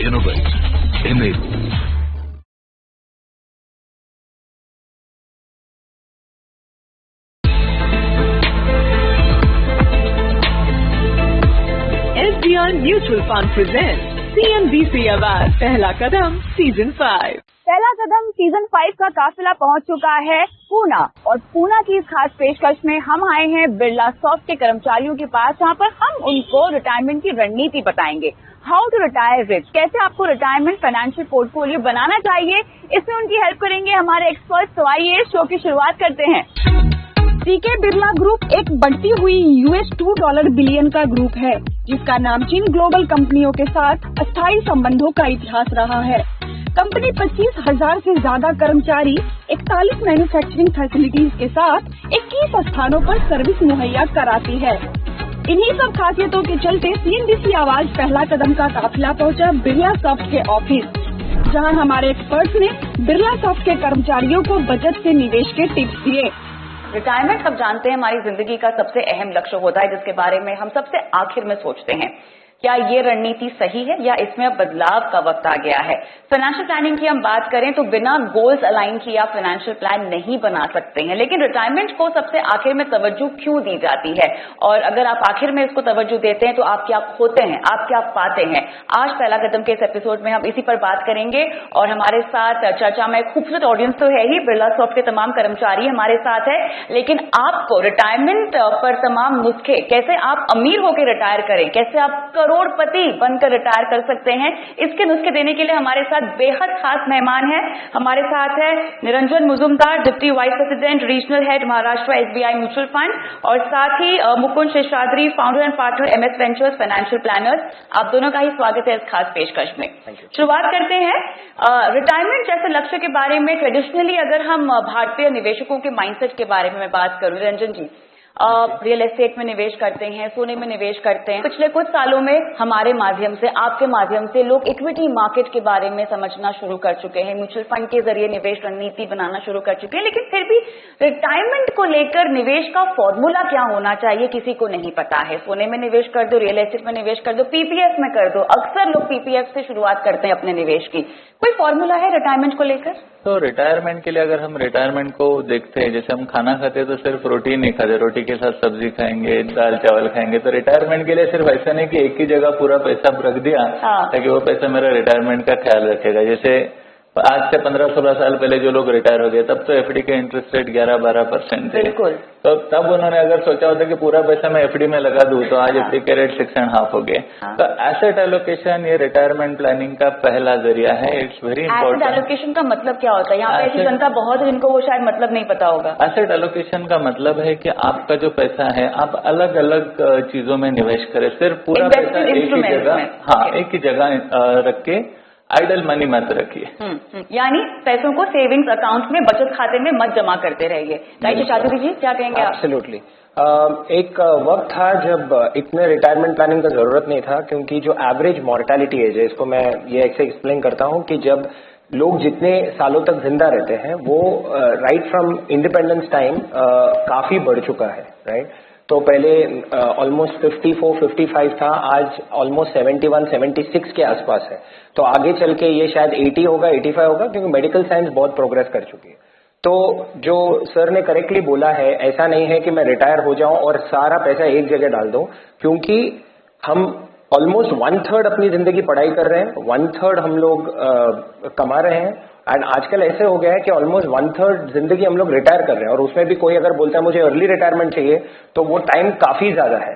innovate, enable. SBI Mutual Fund presents CNBC award पहला कदम season 5। पहला कदम season 5 का काफिला पहुंच चुका है पूना, और पूना की इस खास पेशकश में हम आए हैं बिरला सॉफ्ट के कर्मचारियों के पास, जहां पर हम उनको रिटायरमेंट की रणनीति बताएंगे। हाउ टू रिटायर रिच, कैसे आपको रिटायरमेंट फाइनेंशियल पोर्टफोलियो बनाना चाहिए, इसमें उनकी हेल्प करेंगे हमारे एक्सपर्ट। तो आइए शो की शुरुआत करते हैं। सीके बिरला ग्रुप एक बढ़ती हुई $2 बिलियन का ग्रुप है, जिसका नामचीन ग्लोबल कंपनियों के साथ अस्थायी संबंधों का इतिहास रहा है। कंपनी 25,000 से ज्यादा कर्मचारी, 41 मैन्युफैक्चरिंग फैसिलिटीज के साथ 21 स्थानों पर सर्विस मुहैया कराती है। इन्हीं सब खासियतों के चलते CNBC आवाज पहला कदम का काफिला पहुंचा बिरला सॉफ्ट के ऑफिस, जहां हमारे एक्सपर्ट्स ने बिरला सॉफ्ट के कर्मचारियों को बचत से निवेश के टिप्स दिए। रिटायरमेंट सब जानते हैं हमारी जिंदगी का सबसे अहम लक्ष्य होता है, जिसके बारे में हम सबसे आखिर में सोचते हैं। क्या ये रणनीति सही है या इसमें अब बदलाव का वक्त आ गया है? फाइनेंशियल प्लानिंग की हम बात करें तो बिना गोल्स अलाइन किए आप फाइनेंशियल प्लान नहीं बना सकते हैं, लेकिन रिटायरमेंट को सबसे आखिर में तवज्जो क्यों दी जाती है, और अगर आप आखिर में इसको तवज्जो देते हैं तो आप क्या खोते हैं, आप क्या पाते हैं? आज पहला कदम के इस एपिसोड में हम इसी पर बात करेंगे, और हमारे साथ चर्चा में खूबसूरत ऑडियंस तो है ही, बिरला सॉफ्ट के तमाम कर्मचारी हमारे साथ है, लेकिन आपको रिटायरमेंट पर तमाम नुस्खे, कैसे आप अमीर होकर रिटायर करें, कैसे आप करोड़पति बनकर रिटायर कर सकते हैं, इसके नुस्खे देने के लिए हमारे साथ बेहद खास मेहमान हैं। हमारे साथ है Niranjan Mujumdar, deputy vice president regional head Maharashtra SBI mutual fund, और साथ ही Mukund Seshadri, founder and partner MS ventures financial planners. आप दोनों का ही स्वागत है इस खास पेशकश में। शुरुआत करते हैं रिटायरमेंट जैसे लक्ष्य के बारे में। ट्रेडिशनली अगर हम भारतीय निवेशकों के माइंडसेट के बारे में बात करूं, निरंजन जी, रियल एस्टेट में निवेश करते हैं, सोने में निवेश करते हैं। पिछले कुछ सालों में हमारे माध्यम से, आपके माध्यम से लोग इक्विटी मार्केट के बारे में समझना शुरू कर चुके हैं, म्यूचुअल फंड के जरिए निवेश रणनीति बनाना शुरू कर चुके हैं, लेकिन फिर भी रिटायरमेंट को लेकर निवेश का फॉर्मूला क्या होना चाहिए किसी को नहीं पता है। सोने में निवेश कर दो, रियल एस्टेट में निवेश कर दो, PPF में कर दो। अक्सर लोग PPF से शुरुआत करते हैं अपने निवेश की। कोई फॉर्मूला है रिटायरमेंट को लेकर? तो रिटायरमेंट के लिए अगर हम रिटायरमेंट को देखते हैं, जैसे हम खाना खाते हैं तो सिर्फ रोटी नहीं खाते, रोटी के साथ सब्जी खाएंगे, दाल चावल खाएंगे, तो रिटायरमेंट के लिए सिर्फ ऐसा नहीं कि एक ही जगह पूरा पैसा रख दिया ताकि वो पैसा मेरा रिटायरमेंट का ख्याल रखेगा। जैसे आज से 15-16 साल पहले जो लोग रिटायर हो गए, तब तो FD के इंटरेस्ट रेट 11-12% थे। बिल्कुल। तो तब उन्होंने अगर सोचा होता कि पूरा पैसा मैं FD में लगा दूं, तो आज FD के रेट 6.5 हो गए। तो एसेट एलोकेशन ये रिटायरमेंट प्लानिंग का पहला जरिया है। It's very important. Asset allocation का मतलब क्या होता है? यहाँ पे ऐसी जनता बहुत है जिनको वो शायद मतलब नहीं पता होगा। एसेट एलोकेशन का मतलब है कि आपका जो पैसा है आप अलग अलग चीजों में निवेश करें, सिर्फ पूरा पैसा एक ही जगह, एक ही जगह रख के आइडल मनी मत रखिए। यानी पैसों को सेविंग्स अकाउंट में, बचत खाते में मत जमा करते रहिए। राइट शादी जी, क्या कहेंगे आप? एब्सोल्युटली। एक वक्त था जब इतने रिटायरमेंट प्लानिंग का जरूरत नहीं था, क्योंकि जो एवरेज मॉर्टेलिटी एज है, इसको मैं ये ऐसे एक्सप्लेन करता हूँ कि जब लोग जितने सालों तक जिंदा रहते हैं वो राइट फ्रॉम इंडिपेंडेंस टाइम काफी बढ़ चुका है। राइट, तो पहले ऑलमोस्ट 54-55 था, आज ऑलमोस्ट 71-76 के आसपास है। तो आगे चल के ये शायद 80 होगा, 85 होगा, क्योंकि मेडिकल साइंस बहुत प्रोग्रेस कर चुकी है। तो जो सर ने करेक्टली बोला है, ऐसा नहीं है कि मैं रिटायर हो जाऊं और सारा पैसा एक जगह डाल दूं, क्योंकि हम ऑलमोस्ट 1/3 अपनी जिंदगी पढ़ाई कर रहे हैं, 1/3 हम लोग कमा रहे हैं, एंड आजकल ऐसे हो गया है कि ऑलमोस्ट 1/3 जिंदगी हम लोग रिटायर कर रहे हैं, और उसमें भी कोई अगर बोलता है मुझे अर्ली रिटायरमेंट चाहिए, तो वो टाइम काफी ज्यादा है।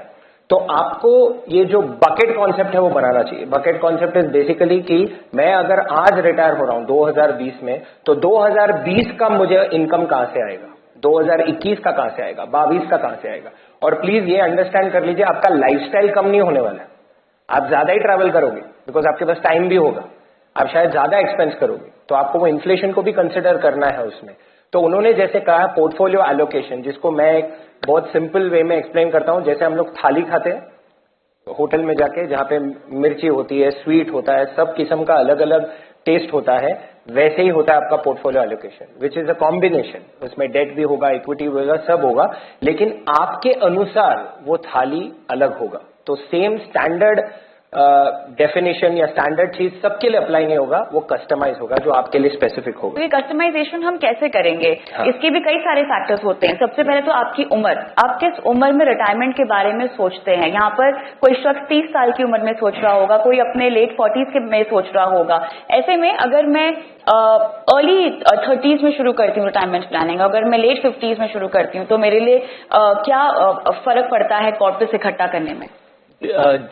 तो आपको ये जो बकेट कॉन्सेप्ट है वो बनाना चाहिए। बकेट कॉन्सेप्ट इज बेसिकली कि मैं अगर आज रिटायर हो रहा हूं 2020 में, तो 2020 का मुझे इनकम कहां से आएगा, 2021 का कहां से आएगा, 22 का कहां से आएगा। और प्लीज ये अंडरस्टैंड कर लीजिए, आपका लाइफस्टाइल कम नहीं होने वाला है, आप ज्यादा ही ट्रैवल करोगे, बिकॉज आपके पास टाइम भी होगा, आप शायद ज्यादा एक्सपेंस करोगे, तो आपको वो इन्फ्लेशन को भी कंसिडर करना है उसमें। तो उन्होंने जैसे कहा पोर्टफोलियो एलोकेशन, जिसको मैं एक बहुत सिंपल वे में एक्सप्लेन करता हूं। जैसे हम लोग थाली खाते हैं होटल में जाके, जहां पे मिर्ची होती है, स्वीट होता है, सब किस्म का अलग अलग टेस्ट होता है, वैसे ही होता है आपका portfolio allocation, which is a combination. उसमें डेट भी होगा, इक्विटी होगा, सब होगा, लेकिन आपके अनुसार वो थाली अलग होगा। तो सेम स्टैंडर्ड डेफिनेशन या स्टैंडर्ड चीज सबके लिए अप्लाई नहीं होगा, वो कस्टमाइज होगा जो आपके लिए स्पेसिफिक होगा। तो ये कस्टमाइजेशन हम कैसे करेंगे? हाँ। इसके भी कई सारे फैक्टर्स होते हैं। सबसे पहले तो आपकी उम्र, आप किस उम्र में रिटायरमेंट के बारे में सोचते हैं। यहाँ पर कोई शख्स 30 साल की उम्र में सोच रहा होगा, कोई अपने लेट 40s में सोच रहा होगा। ऐसे में अगर मैं अर्ली 30s में शुरू करती हूँ रिटायरमेंट प्लानिंग, अगर मैं लेट 50s में शुरू करती हूँ, तो मेरे लिए क्या फर्क पड़ता है कॉर्पस इकट्ठा करने में?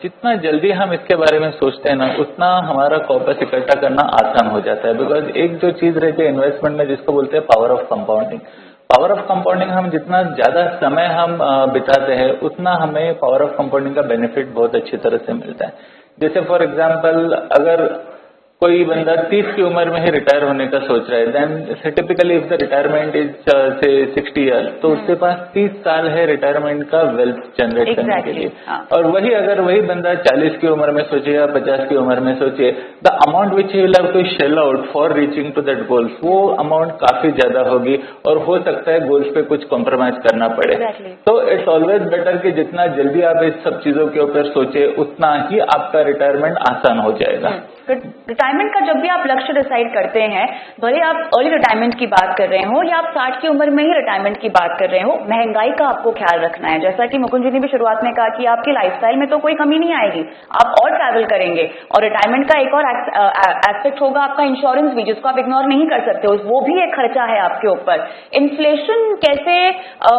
जितना जल्दी हम इसके बारे में सोचते हैं ना, उतना हमारा कॉर्पस इकट्ठा करना आसान हो जाता है। बिकॉज एक जो चीज रहती है इन्वेस्टमेंट में, जिसको बोलते हैं power of compounding. Power of compounding, हम जितना ज्यादा समय हम बिताते हैं, उतना हमें पावर ऑफ कंपाउंडिंग का बेनिफिट बहुत अच्छी तरह से मिलता है। जैसे फॉर एग्जाम्पल, अगर कोई बंदा 30 की उम्र में ही रिटायर होने का सोच रहा है, then typically if the retirement is say 60 years, तो उसके पास 30 साल है रिटायरमेंट का वेल्थ जनरेट करने के लिए। और वही अगर वही बंदा 40 की उम्र में सोचे या 50 की उम्र में सोचे, the amount which he will have to shell out for reaching to that goals, वो अमाउंट काफी ज्यादा होगी और हो सकता है गोल्स पे कुछ कॉम्प्रोमाइज करना पड़े। तो इट्स ऑलवेज बेटर कि जितना जल्दी आप इस सब चीजों के ऊपर सोचे, उतना ही आपका रिटायरमेंट आसान हो जाएगा। रिटायरमेंट का जब भी आप लक्ष्य डिसाइड करते हैं, भले आप अर्ली रिटायरमेंट की बात कर रहे हो या आप 60 की उम्र में ही रिटायरमेंट की बात कर रहे हो, महंगाई का आपको ख्याल रखना है। जैसा कि मुकुंद जी ने भी शुरुआत में कहा कि आपकी लाइफस्टाइल में तो कोई कमी नहीं आएगी, आप और ट्रैवल करेंगे। और रिटायरमेंट का एक और एस्पेक्ट होगा आपका इंश्योरेंस भी, जिसको आप इग्नोर नहीं कर सकते, वो भी एक खर्चा है आपके ऊपर। इन्फ्लेशन कैसे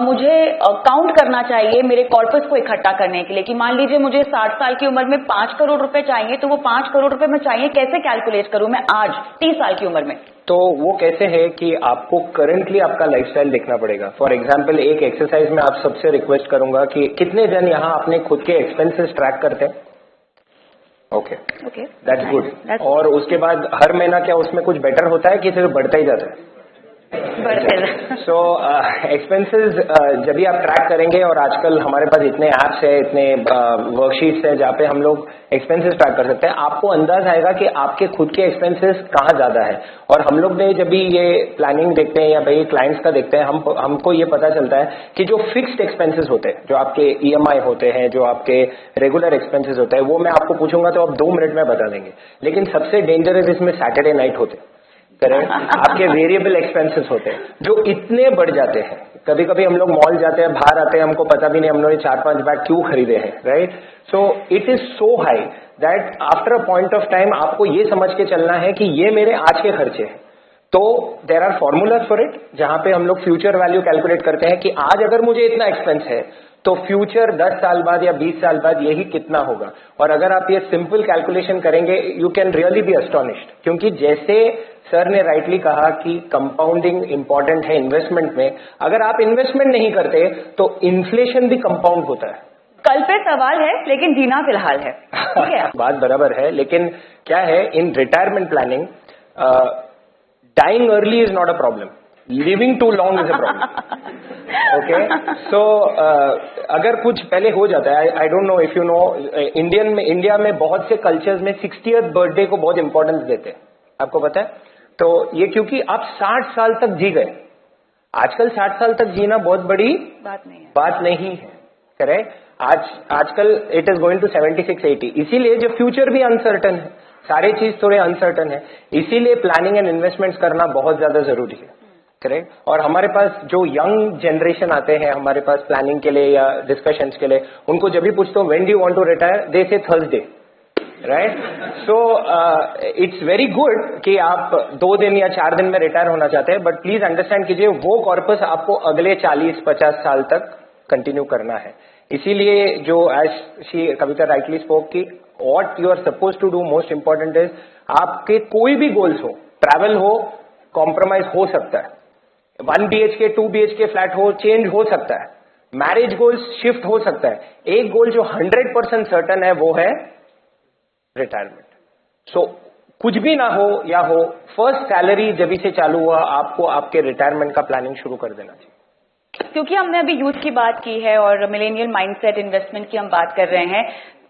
मुझे काउंट करना चाहिए मेरे कॉर्पस को इकट्ठा करने के लिए, कि मान लीजिए मुझे 60 साल की उम्र में 5 करोड़ रुपए चाहिए, तो वो 5 करोड़ रुपए में चाहिए, कैसे कैलकुलेट करूं मैं आज 30 साल की उम्र में? तो वो कैसे है कि आपको करंटली आपका लाइफस्टाइल देखना पड़ेगा। फॉर एग्जांपल, एक एक्सरसाइज में आप सबसे रिक्वेस्ट करूंगा कि कितने जन यहाँ अपने खुद के एक्सपेंसेस ट्रैक करते हैं? Okay, that's good. और उसके बाद हर महीना क्या उसमें कुछ बेटर होता है कि सिर्फ बढ़ता ही जाता है? सो एक्सपेंसेस जब भी आप ट्रैक करेंगे, और आजकल हमारे पास इतने ऐप्स है, इतने वर्कशीट्स है जहाँ पे हम लोग एक्सपेंसेस ट्रैक कर सकते हैं, आपको अंदाज आएगा कि आपके खुद के एक्सपेंसेस कहाँ ज्यादा है। और हम लोग ने जब भी ये प्लानिंग देखते हैं या भाई क्लाइंट्स का देखते हैं, हमको ये पता चलता है कि जो फिक्स्ड एक्सपेंसेस होते हैं, जो आपके EMI होते हैं, जो आपके रेगुलर एक्सपेंसेस होते हैं, वो मैं आपको पूछूंगा तो आप 2 मिनट में बता देंगे। लेकिन सबसे डेंजरस इसमें सैटरडे नाइट होते हैं, करेक्ट? आपके वेरिएबल एक्सपेंसेस होते हैं जो इतने बढ़ जाते हैं। कभी कभी हम लोग मॉल जाते हैं, बाहर आते हैं, हमको पता भी नहीं हमने 4-5 बैग क्यों खरीदे हैं, right? So it is so high that after a point of time आपको ये समझ के चलना है कि ये मेरे आज के खर्चे हैं। तो there are formulas for it, जहां पे हम लोग फ्यूचर वैल्यू कैलकुलेट करते हैं कि आज अगर मुझे इतना एक्सपेंस है तो फ्यूचर 10 साल बाद या 20 साल बाद यही कितना होगा। और अगर आप ये सिंपल कैलकुलेशन करेंगे, यू कैन रियली बी अस्टॉनिश्ड। क्योंकि जैसे सर ने राइटली कहा कि कंपाउंडिंग इंपॉर्टेंट है इन्वेस्टमेंट में, अगर आप इन्वेस्टमेंट नहीं करते तो इन्फ्लेशन भी कंपाउंड होता है। कल पे सवाल है, लेकिन जीना फिलहाल है, ठीक है? बात बराबर है, लेकिन क्या है, in retirement planning dying early is not a problem, living too long is a problem. Okay, so अगर कुछ पहले हो जाता है, I don't know if you know, India में बहुत से कल्चर्स में 60th बर्थडे को बहुत इंपॉर्टेंस देते हैं, आपको पता है? तो ये क्योंकि आप 60 साल तक जी गए। आजकल 60 साल तक जीना बहुत बड़ी बात नहीं है, करेक्ट? आजकल इट इज गोइंग टू 76-80, इसीलिए जो फ्यूचर भी अनसर्टन है, सारे चीज थोड़े अनसर्टन है, इसीलिए प्लानिंग एंड इन्वेस्टमेंट्स करना बहुत ज्यादा जरूरी है, करेक्ट? और हमारे पास जो यंग जनरेशन आते हैं हमारे पास प्लानिंग के लिए या डिस्कशंस के लिए, उनको जब भी पूछते हो when do you want to retire, they say Thursday, right? So it's very good कि आप 2 दिन या 4 दिन में रिटायर होना चाहते हैं, बट प्लीज अंडरस्टैंड कीजिए वो कॉर्पस आपको अगले 40-50 साल तक कंटिन्यू करना है। इसीलिए जो एज कविता राइटली स्पोक की, what you are suppose to do most important is, आपके कोई भी गोल्स हो, ट्रैवल हो, कॉम्प्रोमाइज हो सकता है, 1 BHK 2 BHK फ्लैट हो, चेंज हो सकता है, मैरिज गोल्स शिफ्ट हो सकता है। एक गोल जो 100% सर्टन है वो है रिटायरमेंट। सो कुछ भी ना हो या हो, फर्स्ट सैलरी जब से चालू हुआ, आपको आपके रिटायरमेंट का प्लानिंग शुरू कर देना चाहिए। क्योंकि हमने अभी यूथ की बात की है और मिलेनियल माइंडसेट इन्वेस्टमेंट की हम बात कर रहे हैं,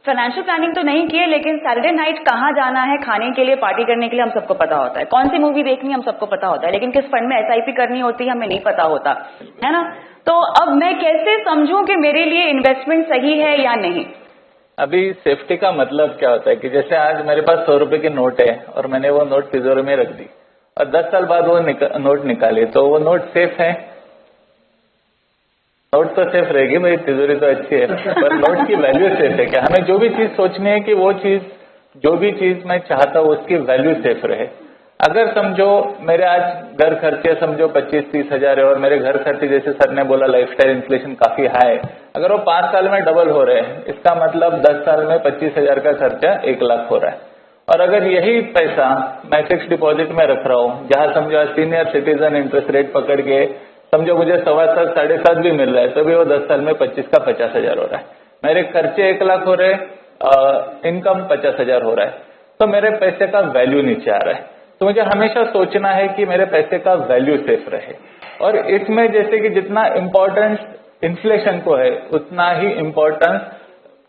फाइनेंशियल प्लानिंग तो नहीं की है, लेकिन सैटरडे नाइट कहाँ जाना है खाने के लिए, पार्टी करने के लिए हम सबको पता होता है, कौन सी मूवी देखनी हम सबको पता होता है, लेकिन किस फंड में SIP करनी होती है हमें नहीं पता होता है ना? तो अब मैं कैसे समझूं कि मेरे लिए इन्वेस्टमेंट सही है या नहीं? अभी सेफ्टी का मतलब क्या होता है कि जैसे आज मेरे पास 100 रुपए की नोट है और मैंने वो नोट तिजोरी में रख दी और 10 साल बाद वो नोट निकाली तो वो नोट सेफ है। नोट तो सेफ रहेगी भाई, तिजोरी तो अच्छी है, पर नोट की वैल्यू सेफ है क्या? हमें जो भी चीज सोचनी है कि वो चीज, जो भी चीज मैं चाहता हूँ उसकी वैल्यू सेफ रहे। अगर समझो मेरे आज घर खर्चे समझो 25-30 हजार है और मेरे घर खर्चे जैसे सर ने बोला लाइफस्टाइल इन्फ्लेशन काफी हाई है, अगर वो 5 साल में डबल हो रहे हैं इसका मतलब 10 साल में 25 हजार का खर्चा 1 लाख हो रहा है। और अगर यही पैसा मैं फिक्स डिपॉजिट में रख रहा हूँ जहां समझो सीनियर सिटीजन इंटरेस्ट रेट पकड़ के समझो मुझे 7.25 7.5 भी मिल रहा है तो भी वो 10 साल में 25 का 50 हजार हो रहा है। मेरे खर्चे 1 लाख हो रहे हैं, इनकम 50 हजार हो रहा है, तो मेरे पैसे का वैल्यू नीचे आ रहा है। तो मुझे हमेशा सोचना है कि मेरे पैसे का वैल्यू सेफ रहे। और इसमें जैसे कि जितना इम्पोर्टेंस इन्फ्लेशन को है उतना ही इम्पोर्टेंस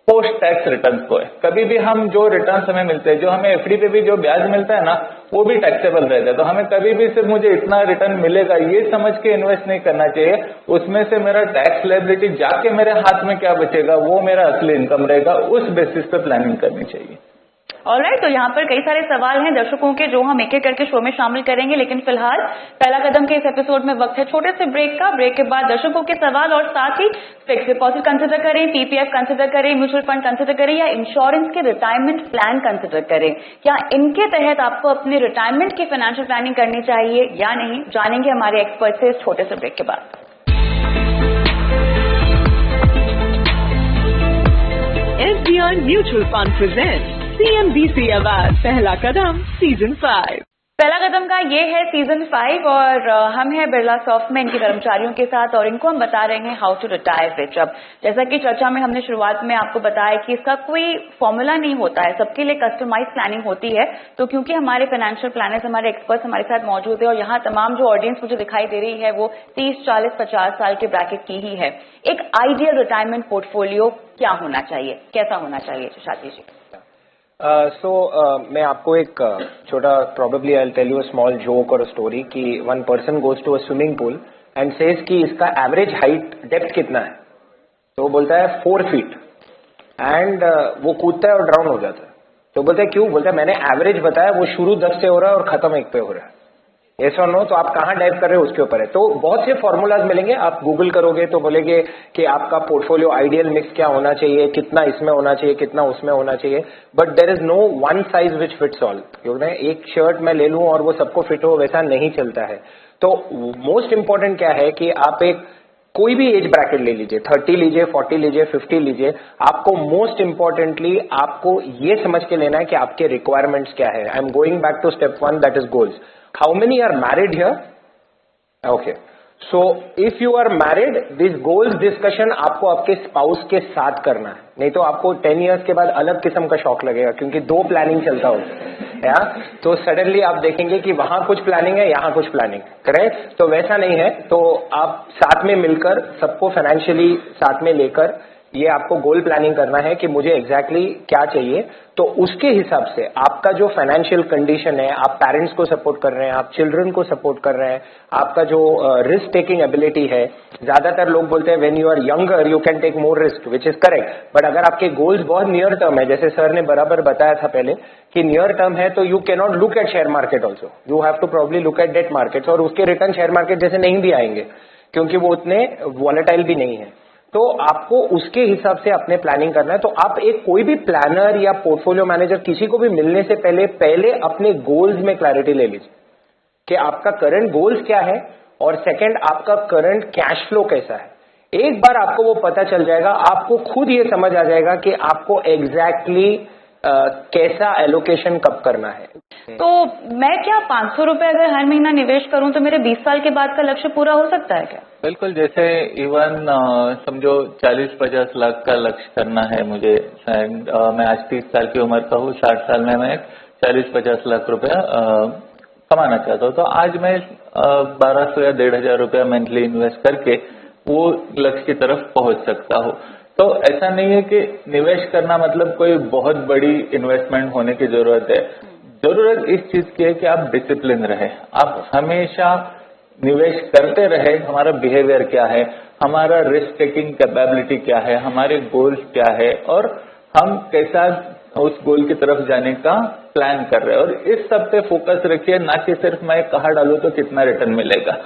पोस्ट टैक्स रिटर्न को है। कभी भी हम जो रिटर्न हमें मिलते हैं, जो हमें एफडी पे भी जो ब्याज मिलता है ना, वो भी टैक्सेबल रहता है। तो हमें कभी भी सिर्फ मुझे इतना रिटर्न मिलेगा ये समझ के इन्वेस्ट नहीं करना चाहिए, उसमें से मेरा टैक्स लायबिलिटी जाके मेरे हाथ में क्या बचेगा वो मेरा असली इनकम रहेगा, उस बेसिस पे प्लानिंग करनी चाहिए। ऑलराइट, तो यहाँ पर कई सारे सवाल हैं दर्शकों के जो हम एक एक करके शो में शामिल करेंगे, लेकिन फिलहाल पहला कदम के इस एपिसोड में वक्त है छोटे से ब्रेक का। ब्रेक के बाद दर्शकों के सवाल और साथ ही फिक्स डिपॉजिट कंसिडर करें, पीपीएफ कंसिडर करें, म्यूचुअल फंड कंसिडर करें या इंश्योरेंस के रिटायरमेंट प्लान कंसिडर करें, क्या इनके तहत आपको अपने रिटायरमेंट की फाइनेंशियल प्लानिंग करनी चाहिए या नहीं, जानेंगे हमारे एक्सपर्ट से इस छोटे से ब्रेक के बाद। SBI Mutual Fund presents CNBC award पहला कदम सीजन 5। पहला कदम का ये है सीजन 5 और हम हैं बिरला सॉफ्ट में इनके कर्मचारियों के साथ और इनको हम बता रहे हैं हाउ टू रिटायर रिच। अब जैसा कि चर्चा में हमने शुरुआत में आपको बताया कि इसका कोई फॉर्मूला नहीं होता है, सबके लिए कस्टमाइज प्लानिंग होती है। तो क्योंकि हमारे फाइनेंशियल प्लानर्स, हमारे एक्सपर्ट्स हमारे साथ मौजूद है और यहाँ तमाम जो ऑडियंस मुझे दिखाई दे रही है वो 30, 40, 50 साल के ब्रैकेट की ही है। एक आइडियल रिटायरमेंट पोर्टफोलियो क्या होना चाहिए, कैसा होना चाहिए शादी जी? मैं आपको एक छोटा probably I'll tell you a small joke or a story कि one person goes to a swimming pool and says कि इसका एवरेज हाइट डेप्थ कितना है, तो वो बोलता है 4 फीट एंड वो कूदता है और ड्राउन हो जाता है। तो बोलता है क्यों? बोलता है मैंने एवरेज बताया, वो शुरू 10 से हो रहा है और खत्म 1 पे हो रहा है। यस और नो? तो आप कहाँ डाइव कर रहे हो उसके ऊपर है। तो बहुत से फॉर्मूलाज मिलेंगे, आप गूगल करोगे तो बोलेंगे कि आपका पोर्टफोलियो आइडियल मिक्स क्या होना चाहिए, कितना इसमें होना चाहिए, कितना उसमें होना चाहिए, but there is no one size which fits all. क्योंकि एक शर्ट मैं ले लूं और वो सबको फिट हो, वैसा नहीं चलता है। तो मोस्ट इंपॉर्टेंट क्या है कि आप एक कोई भी एज ब्रैकेट ले लीजिए, 30 लीजिए, 40 लीजिए, 50 लीजिए, आपको मोस्ट इंपॉर्टेंटली आपको ये समझ के लेना है कि आपके रिक्वायरमेंट्स क्या है। I am going back to step 1, that is goals. How many are married here? Okay. So if you are married, this goals discussion आपको आपके स्पाउस के साथ करना है, नहीं तो आपको 10 years के बाद अलग किस्म का शॉक लगेगा क्योंकि 2 प्लानिंग चलता हो या तो सडनली आप देखेंगे कि वहां कुछ प्लानिंग है, यहाँ कुछ प्लानिंग, करेक्ट? तो वैसा नहीं है। तो आप साथ में मिलकर सबको फाइनेंशियली साथ में लेकर ये आपको गोल प्लानिंग करना है कि मुझे एग्जैक्टली क्या चाहिए। तो उसके हिसाब से आपका जो फाइनेंशियल कंडीशन है, आप पेरेंट्स को सपोर्ट कर रहे हैं, आप चिल्ड्रन को सपोर्ट कर रहे हैं, आपका जो रिस्क टेकिंग एबिलिटी है। ज्यादातर लोग बोलते हैं when you are younger you can take more risk, which is correct, but अगर आपके गोल्स बहुत नियर टर्म है, जैसे सर ने बराबर बताया था पहले कि नियर टर्म है, तो you can not look at share market also, you have to probably look at debt markets, और उसके रिटर्न शेयर मार्केट जैसे नहीं भी आएंगे क्योंकि वो उतने वॉलेटाइल भी नहीं है। तो आपको उसके हिसाब से अपने प्लानिंग करना है। तो आप एक कोई भी प्लानर या पोर्टफोलियो मैनेजर किसी को भी मिलने से पहले अपने गोल्स में क्लैरिटी ले लीजिए कि आपका करंट गोल्स क्या है और सेकंड आपका करंट कैश फ्लो कैसा है। एक बार आपको वो पता चल जाएगा, आपको खुद ये समझ आ जाएगा कि आपको एग्जैक्टली कैसा एलोकेशन कब करना है। तो मैं क्या 500 रुपए अगर हर महीना निवेश करूं तो मेरे 20 साल के बाद का लक्ष्य पूरा हो सकता है क्या? बिल्कुल, जैसे इवन समझो 40-50 लाख का लक्ष्य करना है मुझे, शायद मैं आज 30 साल की उम्र का हूँ, 60 साल में मैं 40-50 लाख रुपया कमाना चाहता हूँ, तो आज मैं 1200 या 1500 रुपया मंथली इन्वेस्ट करके वो लक्ष्य की तरफ पहुंच सकता हूँ। तो ऐसा नहीं है कि निवेश करना मतलब कोई बहुत बड़ी इन्वेस्टमेंट होने की जरूरत है। जरूरत इस चीज की है कि आप डिसिप्लिन रहे, आप हमेशा निवेश करते रहे। हमारा बिहेवियर क्या है, हमारा रिस्क टेकिंग कैपेबिलिटी क्या है, हमारे गोल्स क्या है और हम कैसा उस गोल की तरफ जाने का प्लान कर रहे हैं, और इस सब पे फोकस रखिए, ना कि सिर्फ मैं कहाँ डालूं तो कितना रिटर्न मिलेगा।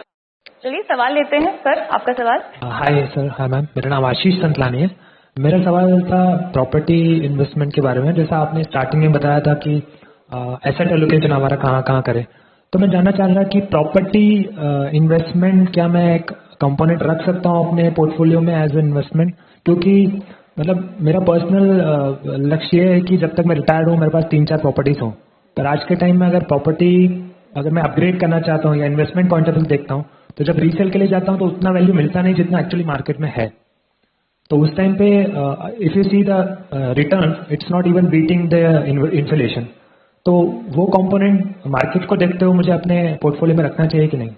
चलिए सवाल लेते हैं सर, आपका सवाल। हाय सर, हाय मैम, मेरा नाम आशीष संतलानी है। मेरा सवाल था प्रॉपर्टी इन्वेस्टमेंट के बारे में। जैसा आपने स्टार्टिंग में बताया था कि एसेट एलोकेशन हमारा कहाँ कहाँ करें, तो मैं जानना चाह रहा कि प्रॉपर्टी इन्वेस्टमेंट क्या मैं एक कंपोनेंट रख सकता हूँ अपने पोर्टफोलियो में एज इन्वेस्टमेंट? क्योंकि मतलब मेरा पर्सनल लक्ष्य ये है कि जब तक मैं रिटायर्ड हूँ मेरे पास 3-4 प्रॉपर्टीज हों। पर आज के टाइम में अगर मैं अपग्रेड करना चाहता हूँ या इन्वेस्टमेंट पॉइंट ऑफ व्यू देखता हूँ, तो जब रीसेल के लिए जाता हूँ तो उतना वैल्यू मिलता नहीं जितना एक्चुअली मार्केट में है। तो उस टाइम पे if you see the return, it's not even beating the inflation. तो वो कंपोनेंट मार्केट को देखते हुए मुझे अपने पोर्टफोलियो में रखना चाहिए कि नहीं?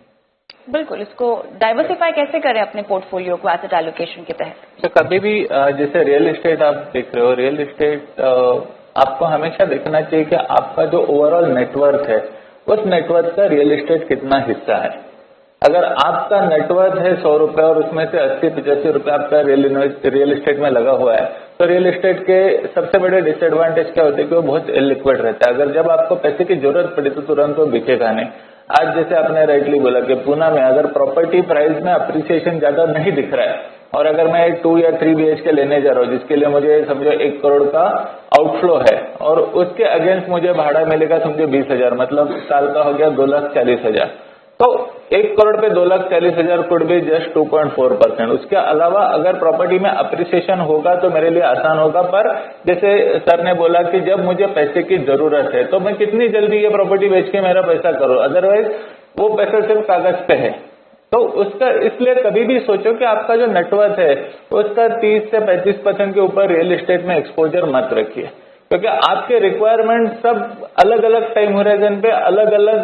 बिल्कुल, इसको डाइवर्सिफाई कैसे करें अपने पोर्टफोलियो को एसेट एलोकेशन के तहत? तो कभी भी जैसे रियल एस्टेट आप देख रहे हो, रियल एस्टेट आपको हमेशा देखना चाहिए कि आपका जो ओवरऑल नेटवर्थ है उस नेटवर्थ का रियल एस्टेट कितना हिस्सा है। अगर आपका नेटवर्थ है 100 रुपए और उसमें से 80-85 रुपए आपका रियल एस्टेट में लगा हुआ है, तो रियल एस्टेट के सबसे बड़े डिसएडवांटेज क्या होते हैं कि वो बहुत इलिक्विड रहता है। अगर जब आपको पैसे की जरूरत पड़ी तो तुरंत वो बिकेगा नहीं। आज जैसे आपने राइटली बोला कि पूना में अगर प्रॉपर्टी प्राइस में अप्रिसिएशन ज्यादा नहीं दिख रहा है, और अगर मैं 2 या 3 BHK लेने जा रहा हूँ जिसके लिए मुझे समझो 1 करोड़ का आउटफ्लो है, और उसके अगेंस्ट मुझे भाड़ा मिलेगा समझो 20,000, मतलब साल का हो गया 2,40,000। तो 1 करोड़ पे 2,40,000 कुड बी जस्ट 2.4%। उसके अलावा अगर प्रॉपर्टी में अप्रिसिएशन होगा तो मेरे लिए आसान होगा। पर जैसे सर ने बोला कि जब मुझे पैसे की जरूरत है तो मैं कितनी जल्दी ये प्रॉपर्टी बेच के मेरा पैसा करूं, अदरवाइज वो पैसा सिर्फ कागज पे है। तो उसका इसलिए कभी भी सोचो कि आपका जो नेटवर्थ है उसका 30 से 35% के ऊपर रियल एस्टेट में एक्सपोजर मत रखिए, क्योंकि आपके रिक्वायरमेंट सब अलग अलग टाइम होराइजन पे अलग अलग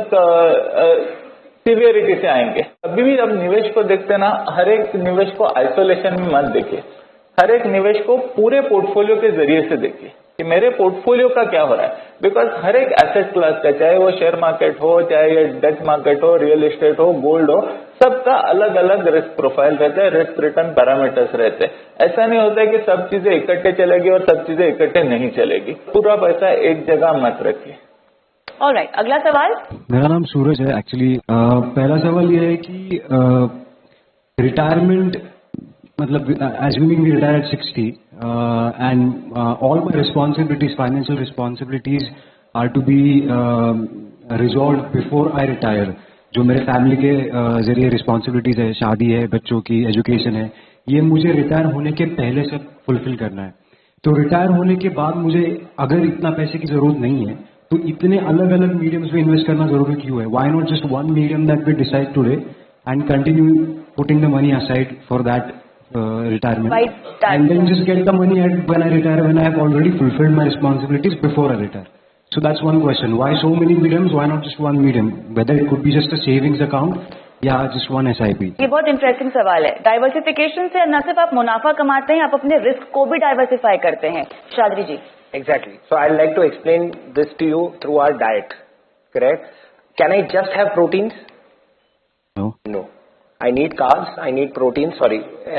सीवियरिटी से आएंगे। अभी भी अब निवेश को देखते ना, हर एक निवेश को आइसोलेशन में मत देखिए, हर एक निवेश को पूरे पोर्टफोलियो के जरिए से देखिए कि मेरे पोर्टफोलियो का क्या हो रहा है। बिकॉज हर एक एसेट क्लास का, चाहे वो शेयर मार्केट हो, चाहे ये डेट मार्केट हो, रियल एस्टेट हो, गोल्ड हो, सबका अलग अलग रिस्क प्रोफाइल रहता है, रिस्क रिटर्न पैरामीटर्स रहते हैं। ऐसा नहीं होता है कि सब चीजें इकट्ठे चलेगी और सब चीजें इकट्ठे नहीं चलेगी। पूरा पैसा एक जगह मत रखिए। ऑलराइट, अगला सवाल। मेरा नाम सूरज है एक्चुअली। पहला सवाल ये है कि रिटायरमेंट मतलब assuming we retire at 60 and all my responsibilities, financial responsibilities are to be resolved before I retire. जो मेरे फैमिली के जरिए रिस्पॉन्सिबिलिटीज है, शादी है, बच्चों की एजुकेशन है, ये मुझे रिटायर होने के पहले से फुलफिल करना है। तो रिटायर होने के बाद मुझे अगर इतना पैसे की जरूरत नहीं है तो इतने अलग अलग मीडियम्स में इन्वेस्ट करना जरूरी क्यों है? Why not just one medium that we decide today and continue putting the money aside for that retirement and then just get the money when I retire, when I have already fulfilled my responsibilities before I retire. So that's one question. Why so many mediums? Why not just one medium? Whether it could be just a savings account या just one SIP. ये बहुत interesting सवाल है। Diversification से न सिर्फ आप मुनाफा कमाते हैं, आप अपने रिस्क को भी डाइवर्सिफाई करते हैं। शादरी जी। Exactly. So I'd like to explain this to you through our diet. Correct? Can I just have proteins? No. No. I need carbs, I need protein,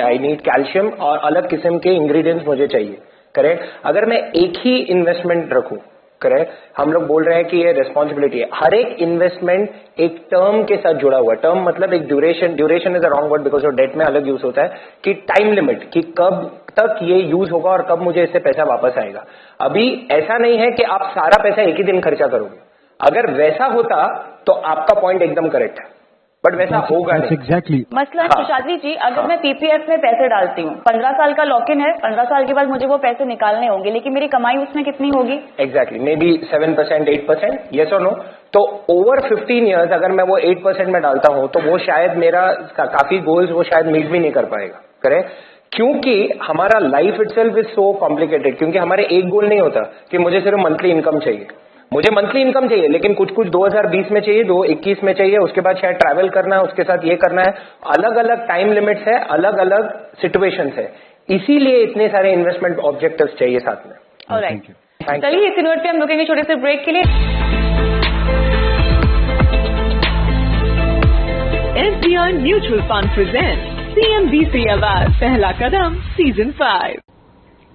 I need calcium और अलग किस्म के ingredients मुझे चाहिए। Correct? अगर मैं एक ही investment रखूं, करेक्ट, हम लोग बोल रहे हैं कि ये रिस्पॉन्सिबिलिटी है। हर एक इन्वेस्टमेंट एक टर्म के साथ जुड़ा हुआ है। टर्म मतलब एक duration is a wrong word because debt में अलग यूज होता है कि टाइम लिमिट कि कब तक ये यूज होगा और कब मुझे इससे पैसा वापस आएगा। अभी ऐसा नहीं है कि आप सारा पैसा एक ही दिन खर्चा करोगे। अगर वैसा होता तो आपका पॉइंट एकदम करेक्ट है, बट वैसा होगा नहीं। एग्जैक्टली। मसलन शादरी जी, अगर मैं पीपीएफ में पैसे डालती हूँ, 15 साल का लॉक इन है, 15 साल के बाद मुझे वो पैसे निकालने होंगे, लेकिन मेरी कमाई उसमें कितनी होगी? एग्जैक्टली, मे बी 7%, 8%, येस और नो। तो ओवर 15 ईयर्स अगर मैं वो 8% में डालता हूँ तो वो शायद मेरा काफी गोल्स वो शायद मीट भी नहीं कर पाएगा। करेक्ट? क्योंकि हमारा life itself is so complicated. क्योंकि हमारे एक गोल नहीं होता कि मुझे सिर्फ मंथली इनकम चाहिए। मुझे मंथली इनकम चाहिए, लेकिन कुछ 2020 में चाहिए, 2021 में चाहिए, उसके बाद शायद ट्रैवल करना है, उसके साथ ये करना है। अलग अलग टाइम लिमिट्स है, अलग अलग सिचुएशंस है, इसीलिए इतने सारे इन्वेस्टमेंट ऑब्जेक्टिव्स चाहिए साथ में। ऑलराइट, चलिए इस नोट पे हम रुकेंगे छोटे से ब्रेक के लिए। SBI Mutual Fund presents CNBC Awards पहला कदम सीजन 5।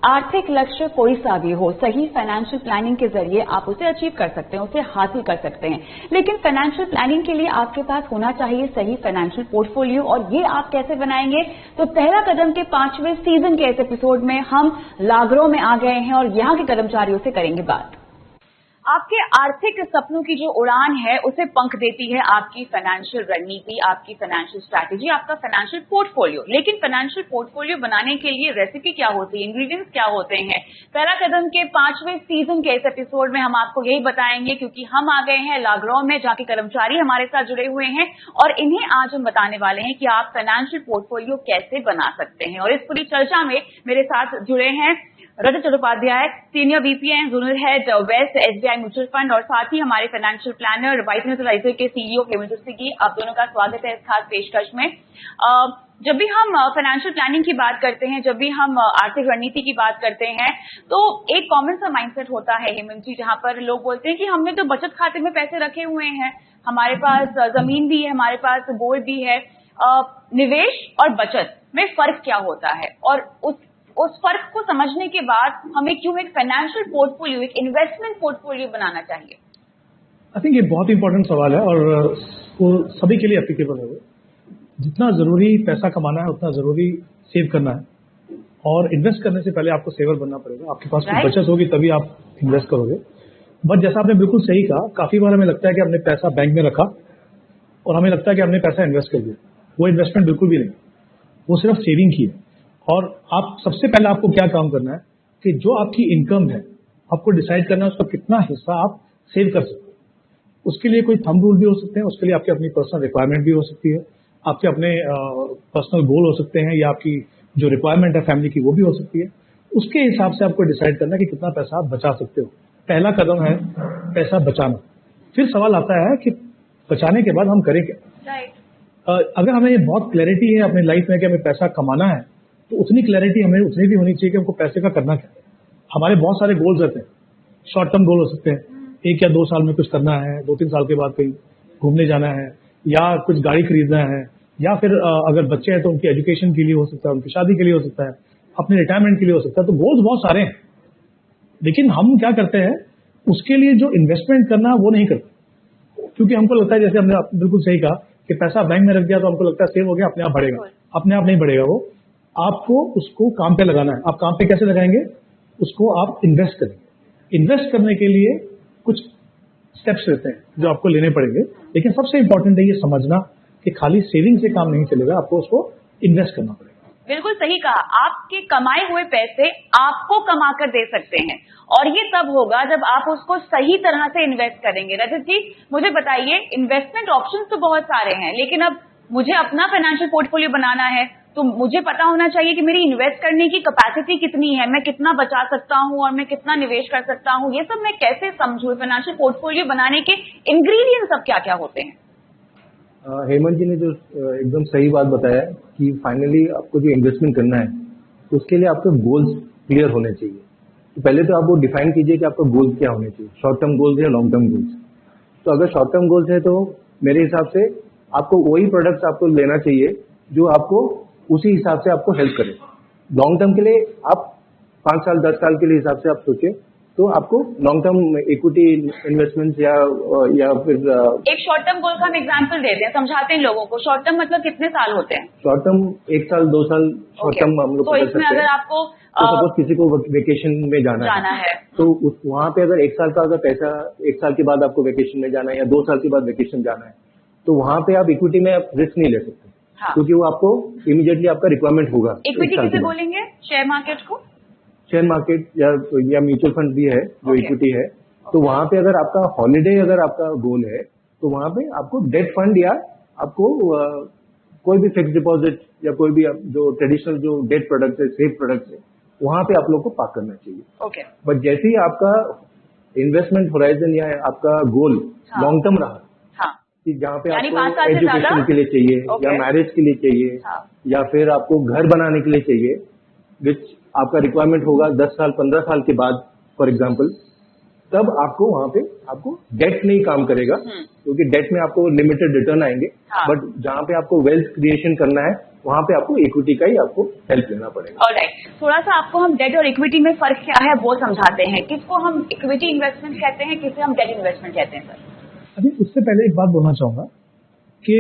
आर्थिक लक्ष्य कोई सा भी हो, सही फाइनेंशियल प्लानिंग के जरिए आप उसे अचीव कर सकते हैं, उसे हासिल कर सकते हैं। लेकिन फाइनेंशियल प्लानिंग के लिए आपके पास होना चाहिए सही फाइनेंशियल पोर्टफोलियो, और ये आप कैसे बनाएंगे? तो पहला कदम के 5वें सीजन के इस एपिसोड में हम लागरो में आ गए हैं और यहाँ के कर्मचारियों से करेंगे बात। आपके आर्थिक सपनों की जो उड़ान है उसे पंख देती है आपकी फाइनेंशियल रणनीति, आपकी फाइनेंशियल स्ट्रैटेजी, आपका फाइनेंशियल पोर्टफोलियो। लेकिन फाइनेंशियल पोर्टफोलियो बनाने के लिए रेसिपी क्या होती है, इंग्रेडिएंट्स क्या होते हैं? पहला कदम के 5वें सीजन के इस एपिसोड में हम आपको यही बताएंगे, क्योंकि हम आ गए हैं लागरो में, जहाँ के कर्मचारी हमारे साथ जुड़े हुए हैं और इन्हें आज हम बताने वाले हैं कि आप फाइनेंशियल पोर्टफोलियो कैसे बना सकते हैं। और इस पूरी चर्चा में मेरे साथ जुड़े हैं Rajat Chattopadhyay, senior VP and zonal head west SBI mutual fund, और साथ ही हमारे फाइनेंशियल प्लानर वाइस फाइनेंशियल के CEO हेमंत जोशी। आप दोनों का स्वागत है इस खास पेशकश में। जब भी हम फाइनेंशियल प्लानिंग की बात करते हैं, जब भी हम आर्थिक रणनीति की बात करते हैं, तो एक कॉमन सा माइंडसेट होता है हेमंत जी, जहां पर लोग बोलते हैं कि हमने तो बचत खाते में पैसे रखे हुए हैं, हमारे पास जमीन भी है, हमारे पास गोल्ड भी है। निवेश और बचत में फर्क क्या होता है, और उस फर्क को समझने के बाद हमें क्यों एक फाइनेंशियल पोर्टफोलियो, एक इन्वेस्टमेंट पोर्टफोलियो बनाना चाहिए? आई थिंक ये बहुत इंपॉर्टेंट सवाल है और वो सभी के लिए एप्लीकेबल है। जितना जरूरी पैसा कमाना है उतना जरूरी सेव करना है, और इन्वेस्ट करने से पहले आपको सेवर बनना पड़ेगा। आपके पास कोई बचत होगी तभी आप इन्वेस्ट करोगे। बट जैसा आपने बिल्कुल सही कहा, काफी बार हमें लगता है कि हमने पैसा बैंक में रखा और हमें लगता है कि हमने पैसा इन्वेस्ट कर दिया। वो इन्वेस्टमेंट बिल्कुल भी नहीं, वो सिर्फ सेविंग की है। और आप सबसे पहले आपको क्या काम करना है कि जो आपकी इनकम है आपको डिसाइड करना है उसका कितना हिस्सा आप सेव कर सकते हैं। उसके लिए कोई थंब रूल भी हो सकते हैं, उसके लिए आपकी अपनी पर्सनल रिक्वायरमेंट भी हो सकती है, आपके अपने पर्सनल गोल हो सकते हैं, या आपकी जो रिक्वायरमेंट है फैमिली की वो भी हो सकती है। उसके हिसाब से आपको डिसाइड करना है कि कितना पैसा आप बचा सकते हो। पहला कदम है पैसा बचाना। फिर सवाल आता है कि बचाने के बाद हम करें क्या। अगर हमें बहुत क्लैरिटी है अपनी लाइफ में कि हमें पैसा कमाना है, तो उतनी क्लैरिटी हमें उतनी भी होनी चाहिए कि हमको पैसे का करना क्या है। हमारे बहुत सारे गोल्स रहते हैं, शॉर्ट टर्म गोल हो सकते हैं, 1 या 2 साल में कुछ करना है, 2-3 साल के बाद कहीं घूमने जाना है, या कुछ गाड़ी खरीदना है, या फिर अगर बच्चे हैं तो उनकी एजुकेशन के लिए हो सकता है, उनकी शादी के लिए हो सकता है, अपने रिटायरमेंट के लिए हो सकता है। तो गोल्स बहुत सारे हैं, लेकिन हम क्या करते हैं, उसके लिए जो इन्वेस्टमेंट करना है वो नहीं करते, क्योंकि हमको लगता है, जैसे हमने बिल्कुल सही कहा कि पैसा बैंक में रख दिया तो हमको लगता है सेव हो गया, अपने आप बढ़ेगा। अपने आप नहीं बढ़ेगा वो, आपको उसको काम पे लगाना है। आप काम पे कैसे लगाएंगे? उसको आप इन्वेस्ट करेंगे। इन्वेस्ट करने के लिए कुछ स्टेप्स रहते हैं जो आपको लेने पड़ेंगे, लेकिन सबसे इंपॉर्टेंट है ये समझना कि खाली सेविंग से काम नहीं चलेगा, आपको उसको इन्वेस्ट करना पड़ेगा। बिल्कुल सही कहा। आपके कमाए हुए पैसे आपको कमा कर दे सकते हैं, और ये तब होगा जब आप उसको सही तरह से इन्वेस्ट करेंगे। रजत जी, मुझे बताइए, इन्वेस्टमेंट ऑप्शंस तो बहुत सारे हैं, लेकिन अब मुझे अपना फाइनेंशियल पोर्टफोलियो बनाना है, तो मुझे पता होना चाहिए कि मेरी इन्वेस्ट करने की कैपेसिटी कितनी है, मैं कितना बचा सकता हूं और मैं कितना निवेश कर सकता हूं। ये सब मैं कैसे समझूं? फाइनेंशियल पोर्टफोलियो बनाने के इंग्रेडिएंट्स सब क्या क्या होते हैं? हेमंत जी ने जो एकदम सही बात बताया कि फाइनली आपको जो इन्वेस्टमेंट करना है उसके लिए आपके गोल्स क्लियर होने चाहिए। तो पहले तो आप वो डिफाइन कीजिए कि आपका गोल्स क्या होने चाहिए, शॉर्ट टर्म गोल्स या लॉन्ग टर्म गोल्स। तो अगर शॉर्ट टर्म गोल्स है तो मेरे हिसाब से आपको वही प्रोडक्ट्स आपको लेना चाहिए जो आपको उसी हिसाब से आपको हेल्प करे। लॉन्ग टर्म के लिए आप 5 साल 10 साल के लिए हिसाब से आप सोचे तो आपको लॉन्ग टर्म इक्विटी इन्वेस्टमेंट या फिर एक शॉर्ट टर्म गोल का हम एग्जांपल देते हैं, समझाते हैं लोगों को। शॉर्ट टर्म मतलब कितने साल होते हैं? शॉर्ट टर्म 1 साल 2 साल शॉर्ट टर्म हम लोग तो इसमें अगर आपको तो सपोज किसी को वेकेशन में जाना है तो वहाँ पे अगर 1 साल का अगर पैसा 1 साल के बाद आपको वेकेशन में जाना है या 2 साल के बाद वेकेशन जाना है, तो वहाँ पे आप इक्विटी में आप रिस्क नहीं ले सकते। हाँ। क्योंकि वो आपको इमीडिएटली आपका रिक्वायरमेंट होगा। इक्विटी किसे बोलेंगे? शेयर मार्केट को? शेयर मार्केट या म्यूचुअल फंड भी है जो इक्विटी है। तो वहाँ पे अगर आपका हॉलीडे अगर आपका गोल है तो वहाँ पे आपको डेट फंड या आपको कोई भी फिक्स डिपॉजिट या कोई भी जो ट्रेडिशनल जो डेट प्रोडक्ट है, सेफ प्रोडक्ट है, वहाँ पे आप लोग को पार्क करना चाहिए। बट जैसे ही आपका इन्वेस्टमेंट होराइजन या आपका गोल लॉन्ग टर्म रहा कि जहाँ पे आपको एजुकेशन के लिए चाहिए या मैरिज के लिए चाहिए या फिर आपको घर बनाने के लिए चाहिए, विच आपका रिक्वायरमेंट होगा 10 साल 15 साल के बाद फॉर एग्जांपल, तब आपको वहाँ पे आपको डेट नहीं काम करेगा क्योंकि डेट में आपको लिमिटेड रिटर्न आएंगे। बट जहाँ पे आपको वेल्थ क्रिएशन करना है वहां पे आपको इक्विटी का ही आपको हेल्प लेना पड़ेगा। ऑलराइट, थोड़ा सा आपको हम डेट और इक्विटी में फर्क क्या है वो समझाते हैं। किसको हम इक्विटी इन्वेस्टमेंट कहते हैं, किसे हम डेट इन्वेस्टमेंट कहते हैं सर? अभी उससे पहले एक बात बोलना चाहूंगा कि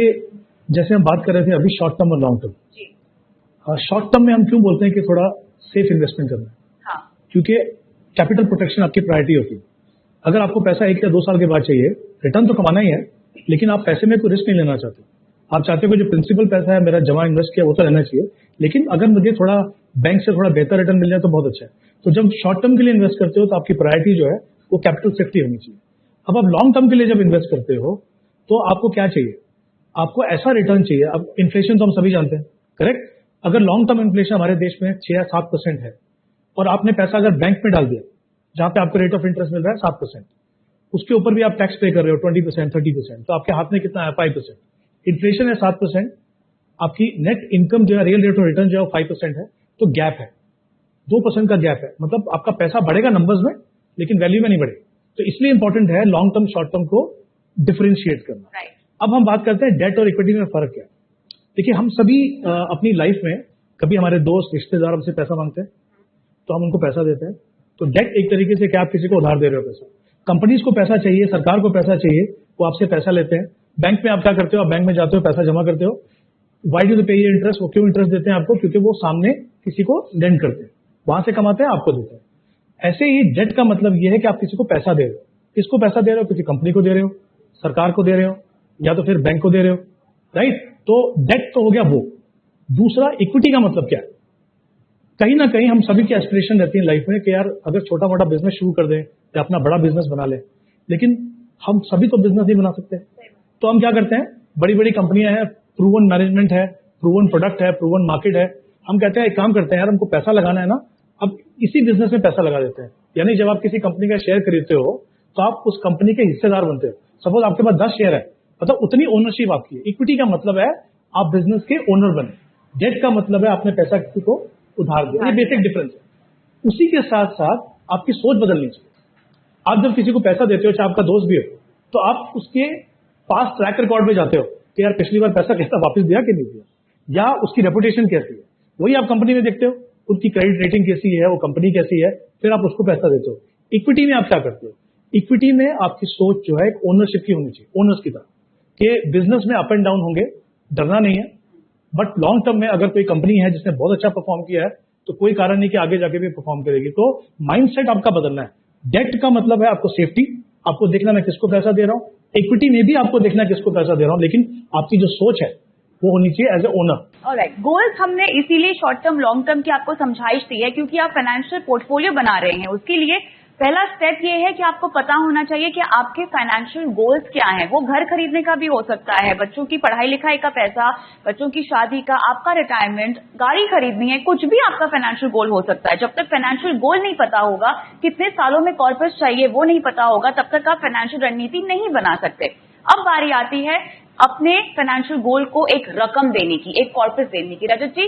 जैसे हम बात कर रहे थे अभी शॉर्ट टर्म और लॉन्ग टर्म। शॉर्ट टर्म में हम क्यों बोलते हैं कि थोड़ा सेफ इन्वेस्टमेंट करना है? हाँ, क्योंकि कैपिटल प्रोटेक्शन आपकी प्रायोरिटी होती है। अगर आपको पैसा 1 या 2 साल के बाद चाहिए, रिटर्न तो कमाना ही है, लेकिन आप पैसे में कोई रिस्क नहीं लेना चाहते। आप चाहते हो कि जो प्रिंसिपल पैसा है मेरा जमा इन्वेस्ट किया वो तो रहना चाहिए, लेकिन अगर मुझे थोड़ा बैंक से थोड़ा बेहतर रिटर्न मिल जाए तो बहुत अच्छा है। तो जब शॉर्ट टर्म के लिए इन्वेस्ट करते हो तो आपकी प्रायोरिटी जो है वो कैपिटल सेफ्टी होनी चाहिए। अब आप लॉन्ग टर्म के लिए जब इन्वेस्ट करते हो तो आपको क्या चाहिए? आपको ऐसा रिटर्न चाहिए। अब इन्फ्लेशन तो हम सभी जानते हैं, करेक्ट? अगर लॉन्ग टर्म इन्फ्लेशन हमारे देश में 6 या 7% है और आपने पैसा अगर बैंक में डाल दिया जहां पे आपको रेट ऑफ इंटरेस्ट मिल रहा है 7%, उसके ऊपर भी आप टैक्स पे कर रहे हो 20%, 30%, तो आपके हाथ में कितना है? 5%। इन्फ्लेशन है 7%, आपकी नेट इनकम जो है, रियल रेट ऑफ रिटर्न जो है 5% है, तो गैप है, 2% का गैप है। मतलब आपका पैसा बढ़ेगा नंबर्स में लेकिन वैल्यू में नहीं बढ़ेगा। तो इसलिए इंपॉर्टेंट है लॉन्ग टर्म शॉर्ट टर्म को डिफरेंशिएट करना। अब हम बात करते हैं डेट और इक्विटी में फर्क क्या है। देखिए, हम सभी अपनी लाइफ में कभी हमारे दोस्त रिश्तेदार हमसे पैसा मांगते हैं तो हम उनको पैसा देते हैं। तो डेट एक तरीके से क्या आप किसी को उधार दे रहे हो पैसा। कंपनीज को पैसा चाहिए, सरकार को पैसा चाहिए, वो आपसे पैसा लेते हैं। बैंक में आप क्या करते हो? आप बैंक में जाते हो, पैसा जमा करते हो। वाई डू दे पे इंटरेस्ट? वो क्यों इंटरेस्ट देते हैं आपको? क्योंकि वो सामने किसी को लेंड करते हैं, वहां से कमाते हैं, आपको देते हैं। ऐसे ही डेट का मतलब ये है कि आप किसी को पैसा दे रहे हो। किसको पैसा दे रहे हो? किसी कंपनी को दे रहे हो, सरकार को दे रहे हो, या तो फिर बैंक को दे रहे हो, राइट? तो डेट तो हो गया वो। दूसरा, इक्विटी का मतलब क्या है? कहीं ना कहीं हम सभी की एस्पिरेशन रहती है लाइफ में कि यार अगर छोटा मोटा बिजनेस शुरू कर दें या अपना बड़ा बिजनेस बना ले, लेकिन हम सभी तो बिजनेस नहीं बना सकते। तो हम क्या करते हैं? बड़ी बड़ी कंपनियां हैं, प्रूवन मैनेजमेंट है, प्रूवन प्रोडक्ट है, प्रूवन मार्केट है। हम कहते हैं एक काम करते हैं यार, हमको पैसा लगाना है ना, अब इसी बिजनेस में पैसा लगा देते हैं। यानी जब आप किसी कंपनी का शेयर खरीदते हो तो आप उस कंपनी के हिस्सेदार बनते हो। सपोज आपके पास 10 शेयर है, मतलब उतनी ओनरशिप आपकी है। इक्विटी का मतलब है आप बिजनेस के ओनर बने। डेट का मतलब है आपने पैसा किसी को उधार दिया। ये बेसिक डिफरेंस है। उसी के साथ साथ आपकी सोच बदलनी चाहिए। आप जब किसी को पैसा देते हो, चाहे आपका दोस्त भी हो, तो आप उसके पास ट्रैक रिकॉर्ड में जाते हो कि यार पिछली बार पैसा कैसा वापस दिया कि नहीं दिया, या उसकी रेपुटेशन कैसी है। वही आप कंपनी में देखते हो, उसकी क्रेडिट रेटिंग कैसी है, वो कंपनी कैसी है, फिर आप उसको पैसा देते हो। इक्विटी में आप क्या करते हो? इक्विटी में आपकी सोच जो है एक ओनरशिप की होनी चाहिए, ओनर्स की तरह, कि बिजनेस में अप एंड डाउन होंगे, डरना नहीं है। बट लॉन्ग टर्म में अगर कोई कंपनी है जिसने बहुत अच्छा परफॉर्म किया है तो कोई कारण नहीं कि आगे जाके भी परफॉर्म करेगी। तो माइंडसेट आपका बदलना है। डेट का मतलब है आपको सेफ्टी, आपको देखना मैं किसको पैसा दे रहा हूं। इक्विटी में भी आपको देखना किसको पैसा दे रहा हूं, लेकिन आपकी जो सोच है वो होनी चाहिए as a owner. Alright, goals हमने इसीलिए शॉर्ट टर्म लॉन्ग टर्म की आपको समझाइश दी है क्योंकि आप फाइनेंशियल पोर्टफोलियो बना रहे हैं। उसके लिए पहला स्टेप ये है कि आपको पता होना चाहिए कि आपके फाइनेंशियल गोल्स क्या हैं। वो घर खरीदने का भी हो सकता है, बच्चों की पढ़ाई लिखाई का पैसा, बच्चों की शादी का, आपका रिटायरमेंट, गाड़ी खरीदनी है, कुछ भी आपका फाइनेंशियल गोल हो सकता है। जब तक फाइनेंशियल गोल नहीं पता होगा, कितने सालों में कॉर्पस चाहिए वो नहीं पता होगा, तब तक आप फाइनेंशियल रणनीति नहीं बना सकते। अब बारी आती है अपने फाइनेंशियल गोल को एक रकम देने की, एक कॉर्पस देने की। रजत जी,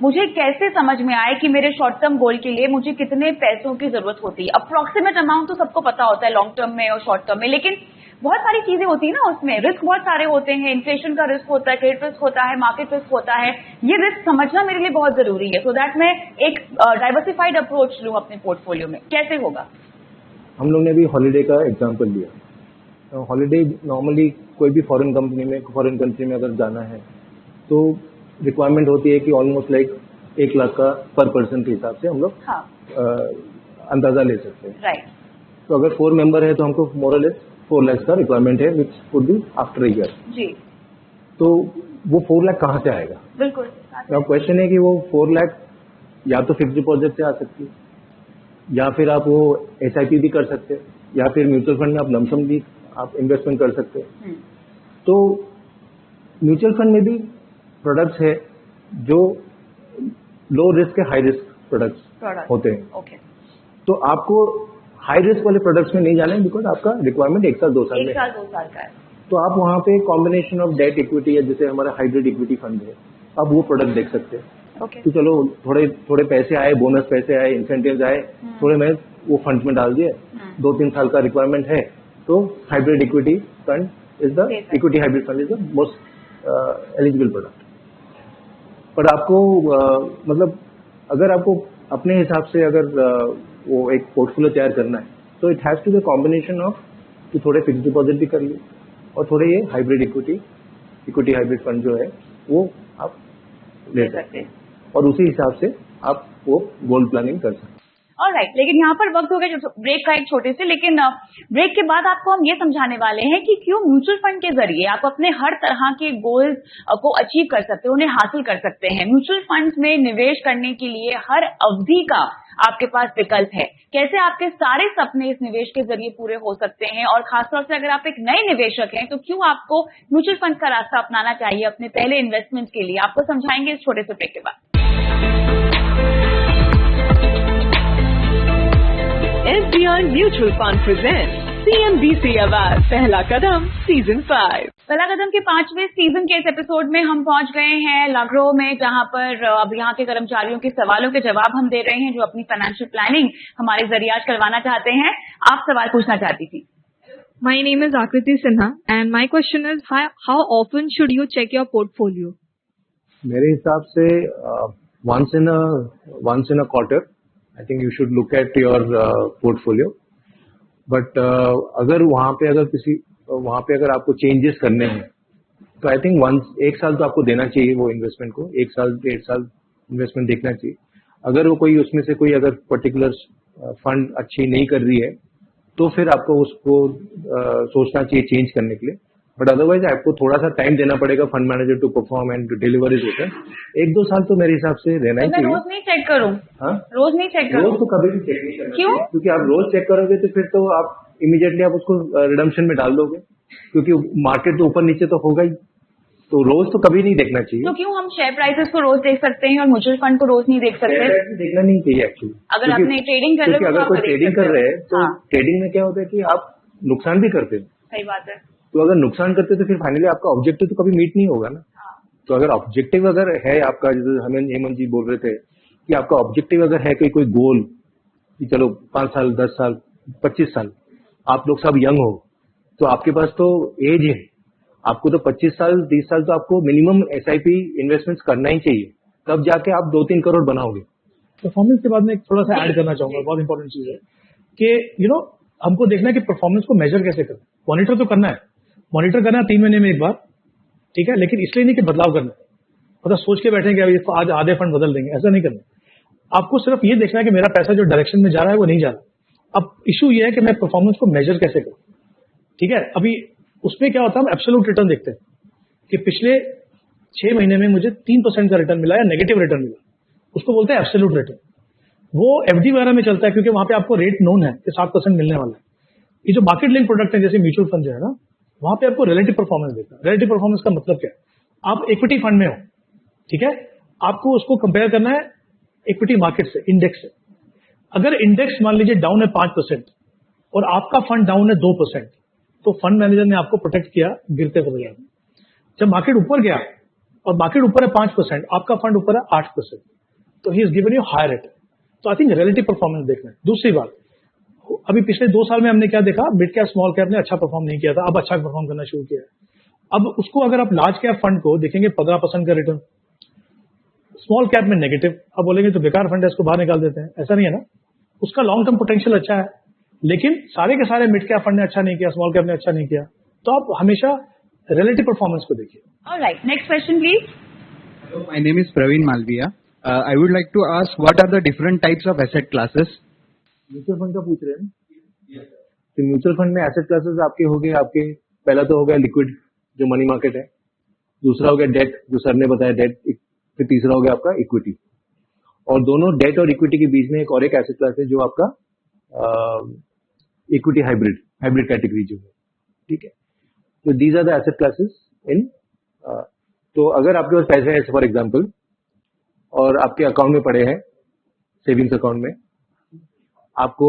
मुझे कैसे समझ में आए कि मेरे शॉर्ट टर्म गोल के लिए मुझे कितने पैसों की जरूरत होती है? अप्रोक्सीमेट अमाउंट तो सबको पता होता है लॉन्ग टर्म में और शॉर्ट टर्म में, लेकिन बहुत सारी चीजें होती है ना, उसमें रिस्क बहुत सारे होते हैं। इन्फ्लेशन का रिस्क होता है, क्रेडिट रिस्क होता है, मार्केट रिस्क होता है। ये रिस्क समझना मेरे लिए बहुत जरूरी है, सो दैट मैं एक डाइवर्सिफाइड अप्रोच लूं अपने पोर्टफोलियो में। कैसे होगा? हम लोग ने अभी हॉलीडे का एग्जाम्पल लिया। हॉलीडे नॉर्मली कोई भी फॉरेन कंपनी में, फॉरेन कंट्री में अगर जाना है तो रिक्वायरमेंट होती है कि ऑलमोस्ट लाइक 1 लाख का पर पर्सन के हिसाब से हम लोग अंदाजा ले सकते हैं। राइट। तो अगर 4 मेंबर है तो हमको मोर और लेस 4 लाख का रिक्वायरमेंट है, which would be after a year. जी। तो वो 4 लाख कहाँ से आएगा? बिल्कुल। अब क्वेश्चन है कि वो 4 लाख या तो फिक्स डिपॉजिट से आ सकती है, या फिर आप वो SIP भी कर सकते हैं, या फिर म्यूचुअल फंड में आप लमसम भी आप इन्वेस्टमेंट कर सकते हैं। तो म्यूचुअल फंड में भी प्रोडक्ट्स है जो low risk high risk products होते हैं। ओके। तो आपको हाई रिस्क वाले प्रोडक्ट्स में नहीं जाना है, बिकॉज आपका रिक्वायरमेंट 1 साल 2 साल में 1 साल 2 साल का है। तो आप वहां पे कॉम्बिनेशन ऑफ डेट इक्विटी, या जैसे हमारा हाइब्रिड इक्विटी फंड है, आप वो प्रोडक्ट देख सकते हैं। ओके। तो चलो थोड़े पैसे आए, बोनस पैसे आए, इंसेंटिव्स आए, थोड़े मैं वो फंड में डाल दिए, 2-3 साल का रिक्वायरमेंट है, तो hybrid equity fund is the equity hybrid fund is the most eligible product. पर आपको मतलब अगर आपको अपने हिसाब से अगर वो एक पोर्टफोलियो तैयार करना है तो it has to be combination of कि थोड़े फिक्स डिपॉजिट भी कर लिए और थोड़े ये हाइब्रिड इक्विटी हाइब्रिड फंड जो है वो आप ले सकते हैं और उसी हिसाब से आप वो गोल्ड प्लानिंग कर सकते हैं। ऑलराइट, लेकिन यहाँ पर वक्त हो गया ब्रेक का एक छोटे से, लेकिन ब्रेक के बाद आपको हम ये समझाने वाले हैं कि क्यों म्यूचुअल फंड के जरिए आप अपने हर तरह के गोल्स को अचीव कर सकते हैं, उन्हें हासिल कर सकते हैं। म्यूचुअल फंड्स में निवेश करने के लिए हर अवधि का आपके पास विकल्प है। कैसे आपके सारे सपने इस निवेश के जरिए पूरे हो सकते हैं, और खासतौर से अगर आप एक नए निवेशक हैं तो क्यों आपको म्यूचुअल फंड का रास्ता अपनाना चाहिए अपने पहले इन्वेस्टमेंट के लिए, आपको समझाएंगे इस छोटे से ब्रेक के बाद। SBI Mutual Fund presents CNBC award पहला कदम सीजन 5। पहला कदम के 5वें सीजन के इस एपिसोड में हम पहुंच गए हैं लाग्रो में, जहां पर अब यहाँ के कर्मचारियों के सवालों के जवाब हम दे रहे हैं जो अपनी फाइनेंशियल प्लानिंग हमारे जरिए आज करवाना चाहते हैं। आप सवाल पूछना चाहती थी। My name is Akriti Sinha and my question is how often should you check your portfolio? मेरे हिसाब से once in a quarter I think you should look at your portfolio, but अगर वहाँ पे अगर आपको चेंजेस करने हैं तो आई थिंक एक साल तो आपको देना चाहिए वो इन्वेस्टमेंट को, 1 साल 1.5 साल इन्वेस्टमेंट देखना चाहिए। अगर वो कोई उसमें से कोई अगर पर्टिकुलर फंड अच्छी नहीं कर रही है तो फिर आपको उसको सोचना चाहिए चेंज करने के लिए, बट अदरवाइज आपको थोड़ा सा टाइम देना पड़ेगा fund manager to perform and deliver is होता है। 1-2 साल तो मेरे हिसाब से रहना ही चाहिए। रोज नहीं चेक करूं? हाँ, रोज नहीं चेक करूं? रोज तो कभी भी चेक नहीं करना। क्यों? क्योंकि आप रोज चेक करोगे तो फिर तो आप इमीडिएटली आप उसको रिडम्पशन में डाल दोगे, क्योंकि मार्केट तो ऊपर नीचे तो होगा ही, तो रोज तो कभी नहीं देखना चाहिए। तो क्यों हम शेयर प्राइसेस को रोज देख सकते हैं और म्यूचुअल फंड को रोज नहीं देख सकते? देखना नहीं चाहिए एक्चुअली। अगर आपने ट्रेडिंग कर रहे हो, अगर कोई ट्रेडिंग कर रहे हैं तो ट्रेडिंग में क्या होता है कि आप नुकसान भी करते हैं। सही बात है। तो अगर नुकसान करते तो फिर फाइनली आपका ऑब्जेक्टिव तो कभी मीट नहीं होगा ना। तो अगर ऑब्जेक्टिव अगर है आपका, जैसे हेमंत जी बोल रहे थे कि आपका ऑब्जेक्टिव अगर है कि कोई गोल कि चलो 5 साल 10 साल 25 साल, आप लोग सब यंग हो तो आपके पास तो एज है, आपको तो 25 साल 30 साल तो आपको मिनिमम SIP इन्वेस्टमेंट्स करना ही चाहिए, तब जाके आप 2-3 करोड़ बनाओगे। परफॉर्मेंस के बाद में थोड़ा सा ऐड करना चाहूंगा, बहुत इंपॉर्टेंट चीज है कि हमको देखना है कि परफॉर्मेंस को मेजर कैसे करना है। मॉनिटर तो करना है, मॉनिटर करना है 3 महीने में एक बार, ठीक है, लेकिन इसलिए नहीं कि बदलाव करना है, मतलब सोच के बैठे कि आज आधे फंड बदल देंगे, ऐसा नहीं करना। आपको सिर्फ ये देखना है कि मेरा पैसा जो डायरेक्शन में जा रहा है वो नहीं जा रहा। अब इशू ये है कि मैं परफॉर्मेंस को मेजर कैसे करूं, ठीक है। अभी उसमें क्या होता है, हम एब्सोल्यूट रिटर्न देखते हैं कि पिछले 6 महीने में मुझे 3% का रिटर्न मिला या नेगेटिव रिटर्न मिला, उसको बोलते हैं एब्सोल्यूट रिटर्न। वो FD वगैरह में चलता है क्योंकि वहां पे आपको रेट नोन है कि 7% मिलने वाला है। ये जो मार्केट लिंक प्रोडक्ट है जैसे म्यूचुअल फंड जो है ना, वहां पे आपको रिलेटिव परफॉर्मेंस देखना है। रिलेटिव परफॉर्मेंस का मतलब क्या है, आप इक्विटी फंड में हो, ठीक है, आपको उसको कंपेयर करना है इक्विटी मार्केट से, इंडेक्स से। अगर इंडेक्स मान लीजिए डाउन है 5% और आपका फंड डाउन है 2%, तो फंड मैनेजर ने आपको प्रोटेक्ट किया गिरते बाजार में। जब मार्केट ऊपर गया और मार्केट ऊपर है 5%, आपका फंड ऊपर है 8%, तो he is given you hire return. तो आई थिंक रिलेटिव परफॉर्मेंस देखना है। दूसरी बात, अभी पिछले 2 साल में हमने क्या देखा, मिड कैप स्मॉल कैप ने अच्छा परफॉर्म नहीं किया था, अब अच्छा परफॉर्म करना शुरू किया है। अब उसको अगर आप लार्ज कैप फंड को देखेंगे 15% का रिटर्न, स्मॉल कैप में नेगेटिव, अब बोलेंगे तो बेकार फंड है, इसको बाहर निकाल देते हैं, ऐसा नहीं है ना। उसका लॉन्ग टर्म पोटेंशियल अच्छा है, लेकिन सारे के सारे मिड कैप फंड ने अच्छा नहीं किया, स्मॉल कैप ने अच्छा नहीं किया, तो आप हमेशा रिलेटिव परफॉर्मेंस को देखिए। Alright, next question please. My name is Praveen Malviya. I would like to ask what are the different types of asset classes? Mutual fund का पूछ रहे हैं ना, तो म्यूचुअल फंड में एसेट क्लासेस आपके हो गए, आपके पहला तो हो गया लिक्विड जो मनी मार्केट है, दूसरा हो गया डेट जो सर ने बताया डेट, फिर तीसरा हो गया आपका इक्विटी। और दोनों डेट और इक्विटी के बीच में एक और एक एसेट क्लास है जो आपका इक्विटी हाइब्रिड कैटेगरी जो है, ठीक है। तो these are the asset classes in, तो अगर आपके पास पैसे हैं फॉर एग्जांपल और आपके अकाउंट में पड़े हैं, सेविंग्स अकाउंट में, आपको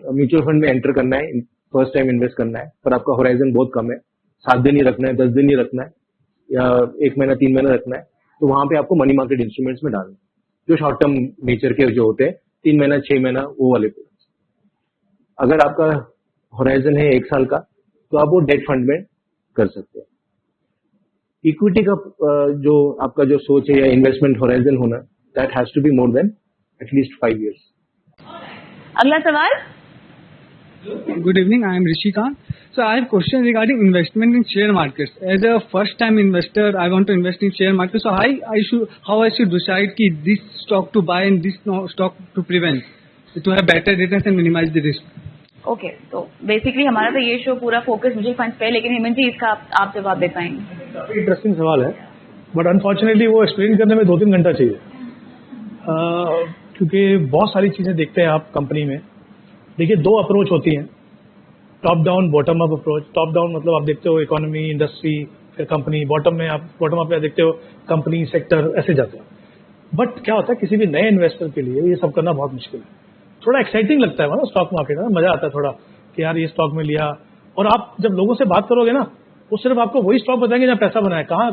म्यूचुअल फंड में एंटर करना है, फर्स्ट टाइम इन्वेस्ट करना है, पर आपका होराइजन बहुत कम है, 7 दिन ही रखना है, 10 दिन ही रखना है, या 1 महीना 3 महीना रखना है, तो वहां पे आपको मनी मार्केट इंस्ट्रूमेंट्स में डालना है जो शॉर्ट टर्म नेचर के जो होते हैं, 3 महीना 6 महीना वो वाले प्रोडक्ट्स। अगर आपका होराइजन है 1 साल का, तो आप वो डेट फंड में कर सकते हैं। इक्विटी का जो आपका जो सोच है या इन्वेस्टमेंट होराइजन होना, that has to be more than at least 5 years. अगला सवाल। Good evening. I am Rishi Khan. So I have question regarding investment in share markets. As a first-time investor, I want to invest in share market. So how I should decide कि this stock to buy and this stock to prevent to have better returns and minimize the risk. Okay, तो basically हमारा तो ये show पूरा focus mutual funds पे है, लेकिन हेमंत जी इसका आप जवाब दे पाएंगे? काफी इंटरेस्टिंग सवाल है, बट अनफॉर्चुनेटली वो एक्सप्लेन करने में 2-3 घंटा चाहिए, क्योंकि बहुत सारी चीजें देखते हैं आप कंपनी में। देखिए, 2 अप्रोच होती हैं, top down bottom up approach. Top down मतलब आप देखते हो इकोनॉमी, इंडस्ट्री, फिर कंपनी। बॉटम अप में देखते हो कंपनी, सेक्टर, ऐसे जाते हैं। बट क्या होता है, किसी भी नए इन्वेस्टर के लिए ये सब करना बहुत मुश्किल है। थोड़ा एक्साइटिंग लगता है ना स्टॉक मार्केट में, मजा आता है थोड़ा कि यार ये स्टॉक में लिया, और आप जब लोगों से बात करोगे ना, वो सिर्फ आपको वही स्टॉक बताएंगे जहाँ पैसा बनाए, कहाँ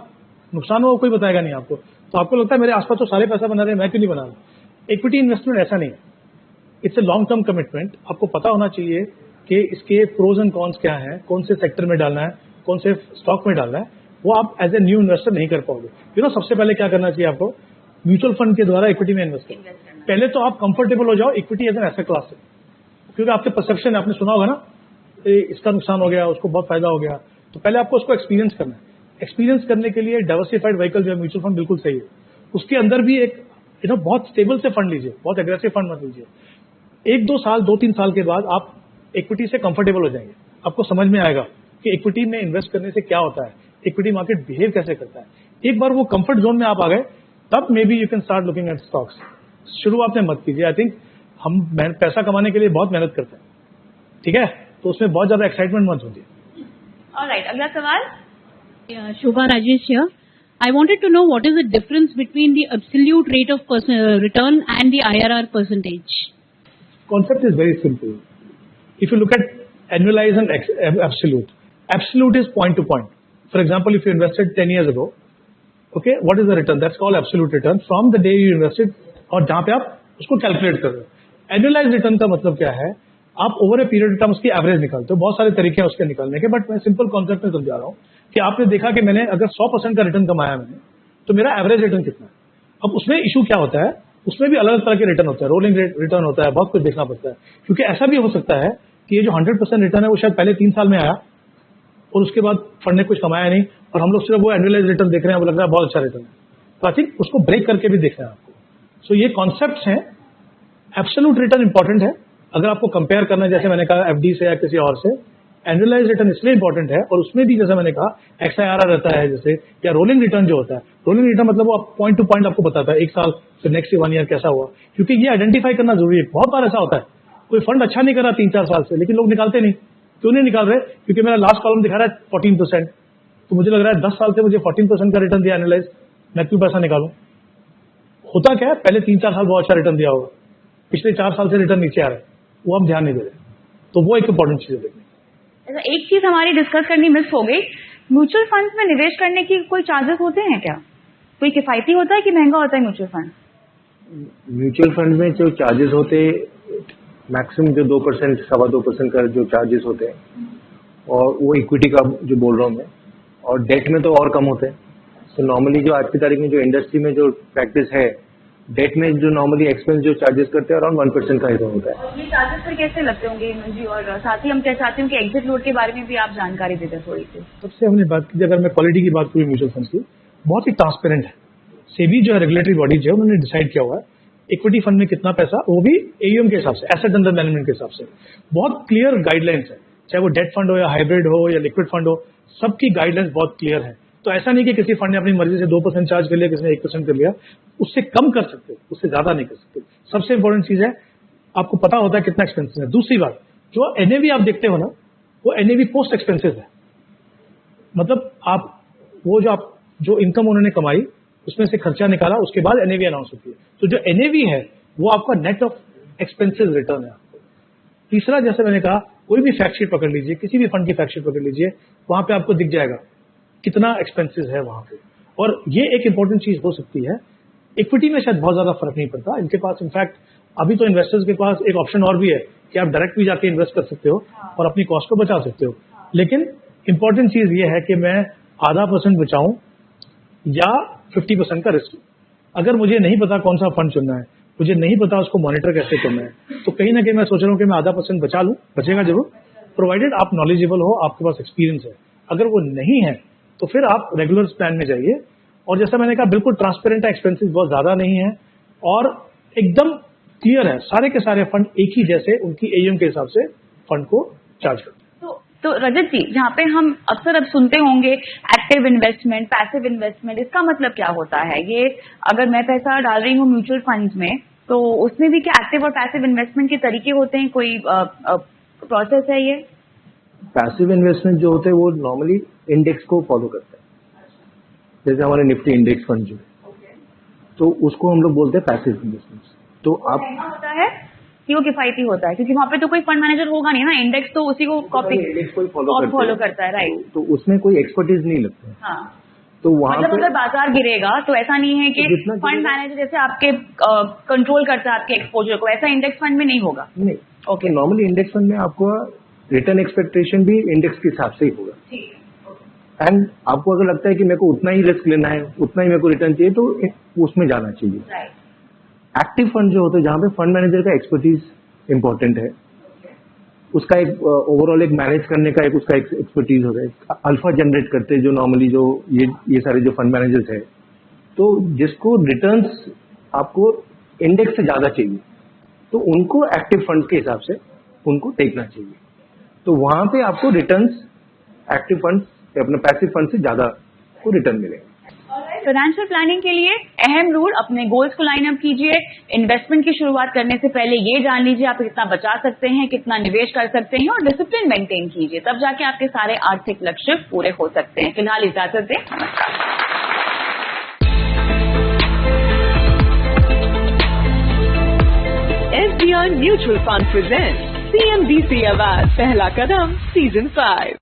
नुकसान हो कोई बताएगा नहीं आपको। तो आपको लगता है मेरे आसपास तो सारे पैसा बना रहे हैं, मैं क्यों नहीं बना रहा। इक्विटी इन्वेस्टमेंट ऐसा नहीं है, it's a long term commitment. आपको पता होना चाहिए कि इसके प्रोज एंड कॉन्स क्या हैं, कौन से सेक्टर में डालना है, कौन से स्टॉक में डालना है। वो आप एज ए न्यू इन्वेस्टर नहीं कर पाओगे। सबसे पहले क्या करना चाहिए आपको, म्यूचुअल फंड के द्वारा इक्विटी में इन्वेस्ट करो। पहले तो आप कंफर्टेबल हो जाओ equity as an asset class से, क्योंकि आपके परसेप्शन आपने सुना होगा ना, इसका नुकसान हो गया, उसको बहुत फायदा हो गया। तो पहले आपको उसको एक्सपीरियंस करना है। एक्सपीरियंस करने के लिए डाइवर्सिफाइड व्हीकल जो है म्यूचुअल फंड बिल्कुल सही है। उसके अंदर भी एक बहुत स्टेबल से फंड लीजिए, बहुत एग्रेसिव फंड मत लीजिए। 1-2 साल 2-3 साल के बाद आप इक्विटी से कंफर्टेबल हो जाएंगे। आपको समझ में आएगा कि इक्विटी में इन्वेस्ट करने से क्या होता है, इक्विटी मार्केट बिहेव कैसे करता है। एक बार वो कंफर्ट जोन में आप आ गए, तब may be you can start looking at stocks. शुरुआत में मत कीजिए। आई थिंक हम पैसा कमाने के लिए बहुत मेहनत करते हैं, ठीक है, तो उसमें बहुत ज्यादा एक्साइटमेंट मत होती। ऑलराइट, अगला सवाल। Shobha Rajesh here. I wanted to know what is the difference between the absolute rate of return and the IRR percentage. Concept is very simple. If you look at annualized and absolute is point to point. For example, if you invested 10 years ago, okay, what is the return? That's called absolute return from the day you invested, और जहां पे आप उसको calculate कर रहे हो। Annualise return का मतलब क्या है, आप ओवर ए पीरियड टाइम उसकी एवरेज निकालते हो। बहुत सारे तरीके हैं उसके निकालने के, बट मैं सिंपल कॉन्सेप्ट में समझा रहा हूँ कि आपने देखा कि मैंने अगर 100% का रिटर्न कमाया मैंने, तो मेरा एवरेज रिटर्न कितना है। अब उसमें इशू क्या होता है, उसमें भी अलग अलग तरह के रिटर्न होता है, रोलिंग रिटर्न होता है, बहुत कुछ देखना पड़ता है। क्योंकि ऐसा भी हो सकता है कि ये जो 100% रिटर्न है वो शायद पहले 3 साल में आया और उसके बाद फंड ने कुछ कमाया नहीं, और हम लोग सिर्फ वो एनुअलाइज रिटर्न देख रहे हैं, वो लग रहा है बहुत अच्छा रिटर्न है। तो आई थिंक उसको ब्रेक करके भी देखना है आपको। सो ये कॉन्सेप्ट हैं। एब्सोल्यूट रिटर्न इंपॉर्टेंट है अगर आपको कंपेयर करना है, जैसे मैंने कहा एफडी से या किसी और से। एनुअलाइज रिटर्न इसलिए इंपॉर्टेंट है, और उसमें भी जैसे मैंने कहा XIRR रहता है जैसे, या रोलिंग रिटर्न जो होता है। रोलिंग रिटर्न मतलब वो पॉइंट टू पॉइंट आपको बताता है, 1 साल फिर नेक्स्ट 1 ईयर कैसा हुआ। क्योंकि ये आइडेंटिफाई करना जरूरी है। बहुत बार ऐसा होता है कोई फंड अच्छा नहीं कर रहा 3-4 साल से, लेकिन लोग निकालते नहीं। क्यों नहीं निकाल रहे? क्योंकि मेरा लास्ट कॉलम दिखा रहा है 14%, तो मुझे लग रहा है 10 साल से मुझे 14% का रिटर्न दिया एनुअलाइज, मैं क्यों पैसा निकालूं। होता क्या है, पहले 3-4 साल बहुत अच्छा रिटर्न दिया होगा, पिछले 4 साल से रिटर्न नीचे आ रहा है, वो हम ध्यान नहीं दे रहे। तो वो एक इंपॉर्टेंट चीज है देखने। एक चीज हमारी डिस्कस करनी मिस हो गई, म्यूचुअल फंड्स में निवेश करने की कोई चार्जेस होते हैं क्या? कोई किफायती होता है कि महंगा होता है म्यूचुअल फंड? म्यूचुअल फंड में जो चार्जेस होते मैक्सिमम जो 2%, 2.25% का जो चार्जेस होते हैं, और वो इक्विटी का जो बोल रहा हूँ मैं, और डेट में तो और कम होते हैं। तो नॉर्मली जो आज की तारीख में जो इंडस्ट्री में जो प्रैक्टिस है, डेट में जो नॉर्मली एक्सपेंस जो चार्जेस करते हैं अराउंड 1% का ही होता है। ये चार्जेस फिर कैसे लगते होंगे हेमंत जी? और साथ ही हम क्या चाहते हैं कि एग्जिट लोड के बारे में भी आप जानकारी दे दें थोड़ी सी। सबसे हमने बात की, अगर मैं क्वालिटी की बात करूँ म्यूचुअल फंड की, बहुत ही ट्रांसपेरेंट है। सेबी जो है रेगुलेटरी बॉडी जो है, उन्होंने डिसाइड किया हुआ है इक्विटी फंड में कितना पैसा, वो भी AUM के हिसाब से, एसेट अंडर मैनेजमेंट के हिसाब से। बहुत क्लियर गाइडलाइंस है, चाहे वो डेट फंड हो या हाइब्रिड हो या लिक्विड फंड हो, सबकी गाइडलाइंस बहुत क्लियर है। तो ऐसा नहीं कि किसी फंड ने अपनी मर्जी से 2% चार्ज कर लिया, किसी ने 1% कर लिया, उससे कम कर सकते, उससे ज्यादा नहीं कर सकते। सबसे इंपॉर्टेंट चीज है आपको पता होता है कितना एक्सपेंसिव है। दूसरी बात, जो NAV आप देखते हो ना, वो NAV पोस्ट एक्सपेंसिव है। मतलब आप जो इनकम उन्होंने कमाई उसमें से खर्चा निकाला, उसके बाद NAV अनाउंस होती है। तो जो NAV है वो आपका नेट ऑफ एक्सपेंसिव रिटर्न है आपको। तीसरा, जैसे मैंने कहा, कोई भी फैक्ट शीट पकड़ लीजिए, किसी भी फंड की फैक्ट शीट पकड़ लीजिए, वहां पे आपको दिख जाएगा कितना एक्सपेंसिव है वहां पे। और ये एक इंपॉर्टेंट चीज हो सकती है। इक्विटी में शायद बहुत ज्यादा फर्क नहीं पड़ता इनके पास। इनफैक्ट अभी तो इन्वेस्टर्स के पास एक ऑप्शन और भी है कि आप डायरेक्ट भी जाके इन्वेस्ट कर सकते हो और अपनी कॉस्ट को बचा सकते हो। लेकिन इंपॉर्टेंट चीज ये है कि मैं 0.5% बचाऊं या 50% का रिस्क। अगर मुझे नहीं पता कौन सा फंड चुनना है, मुझे नहीं पता उसको मॉनिटर कैसे करना है, तो कहीं ना कहीं मैं सोच रहा हूँ कि मैं आधा % बचा लूँ, बचेगा जरूर, प्रोवाइडेड आप नॉलेजेबल हो, आपके पास एक्सपीरियंस है। अगर वो नहीं है तो फिर आप रेगुलर प्लान में जाइए। और जैसा मैंने कहा, बिल्कुल ट्रांसपेरेंट है, एक्सपेंसेस बहुत ज्यादा नहीं है और एकदम क्लियर है, सारे के सारे फंड एक ही जैसे उनकी एएम के हिसाब से फंड को चार्ज करते हैं। तो रजत जी, जहाँ पे हम अक्सर अब सुनते होंगे एक्टिव इन्वेस्टमेंट, पैसिव इन्वेस्टमेंट, इसका मतलब क्या होता है? ये अगर मैं पैसा डाल रही हूँ म्यूचुअल फंड्स में, तो उसमें भी क्या एक्टिव और पैसिव इन्वेस्टमेंट के तरीके होते हैं? कोई प्रोसेस है ये? पैसिव इन्वेस्टमेंट जो होते हैं वो नॉर्मली इंडेक्स को फॉलो करते हैं, जैसे हमारे निफ्टी इंडेक्स फंड जो है, तो उसको हम लोग बोलते हैं पैसिव इन्वेस्टमेंट। तो आप होता है कि वो किफायती होता है, क्योंकि वहाँ पे तो कोई फंड मैनेजर होगा नहीं ना, इंडेक्स तो उसी को कॉपी फॉलो करता है, राइट? तो उसमें कोई एक्सपर्टीज नहीं लगता है। हाँ। तो वहाँ मतलब अगर बाजार गिरेगा तो ऐसा नहीं है कि फंड मैनेजर जैसे आपके कंट्रोल करता है आपके एक्सपोजर को, ऐसा इंडेक्स फंड में नहीं होगा। नहीं, ओके। नॉर्मली इंडेक्स फंड में आपको रिटर्न एक्सपेक्टेशन भी इंडेक्स के हिसाब से ही होगा। एंड आपको अगर लगता है कि मेरे को उतना ही रिस्क लेना है, उतना ही मेरे को रिटर्न चाहिए, तो उसमें जाना चाहिए। एक्टिव फंड जो होते हैं, जहाँ पे फंड मैनेजर का एक्सपर्टीज इंपॉर्टेंट है, उसका एक ओवरऑल एक मैनेज करने का उसका एक्सपर्टीज होता है। अल्फा जनरेट करते हैं जो नॉर्मली जो ये सारे जो फंड मैनेजर्स है, तो जिसको रिटर्न्स आपको इंडेक्स से ज्यादा चाहिए, तो उनको एक्टिव फंड के हिसाब से उनको देखना चाहिए। तो वहां पे आपको रिटर्न्स एक्टिव फंड अपने पैसिव फंड से ज्यादा को रिटर्न मिलेगा। फाइनेंशियल प्लानिंग के लिए अहम रूल, अपने गोल्स को लाइन अप कीजिए। इन्वेस्टमेंट की शुरुआत करने से पहले ये जान लीजिए आप कितना बचा सकते हैं, कितना निवेश कर सकते हैं, और डिसिप्लिन मेंटेन कीजिए, तब जाके आपके सारे आर्थिक लक्ष्य पूरे हो सकते हैं। फिलहाल इजाजत दें, नमस्कार। SBI Mutual Fund presents CNBC Award पहला कदम Season 5।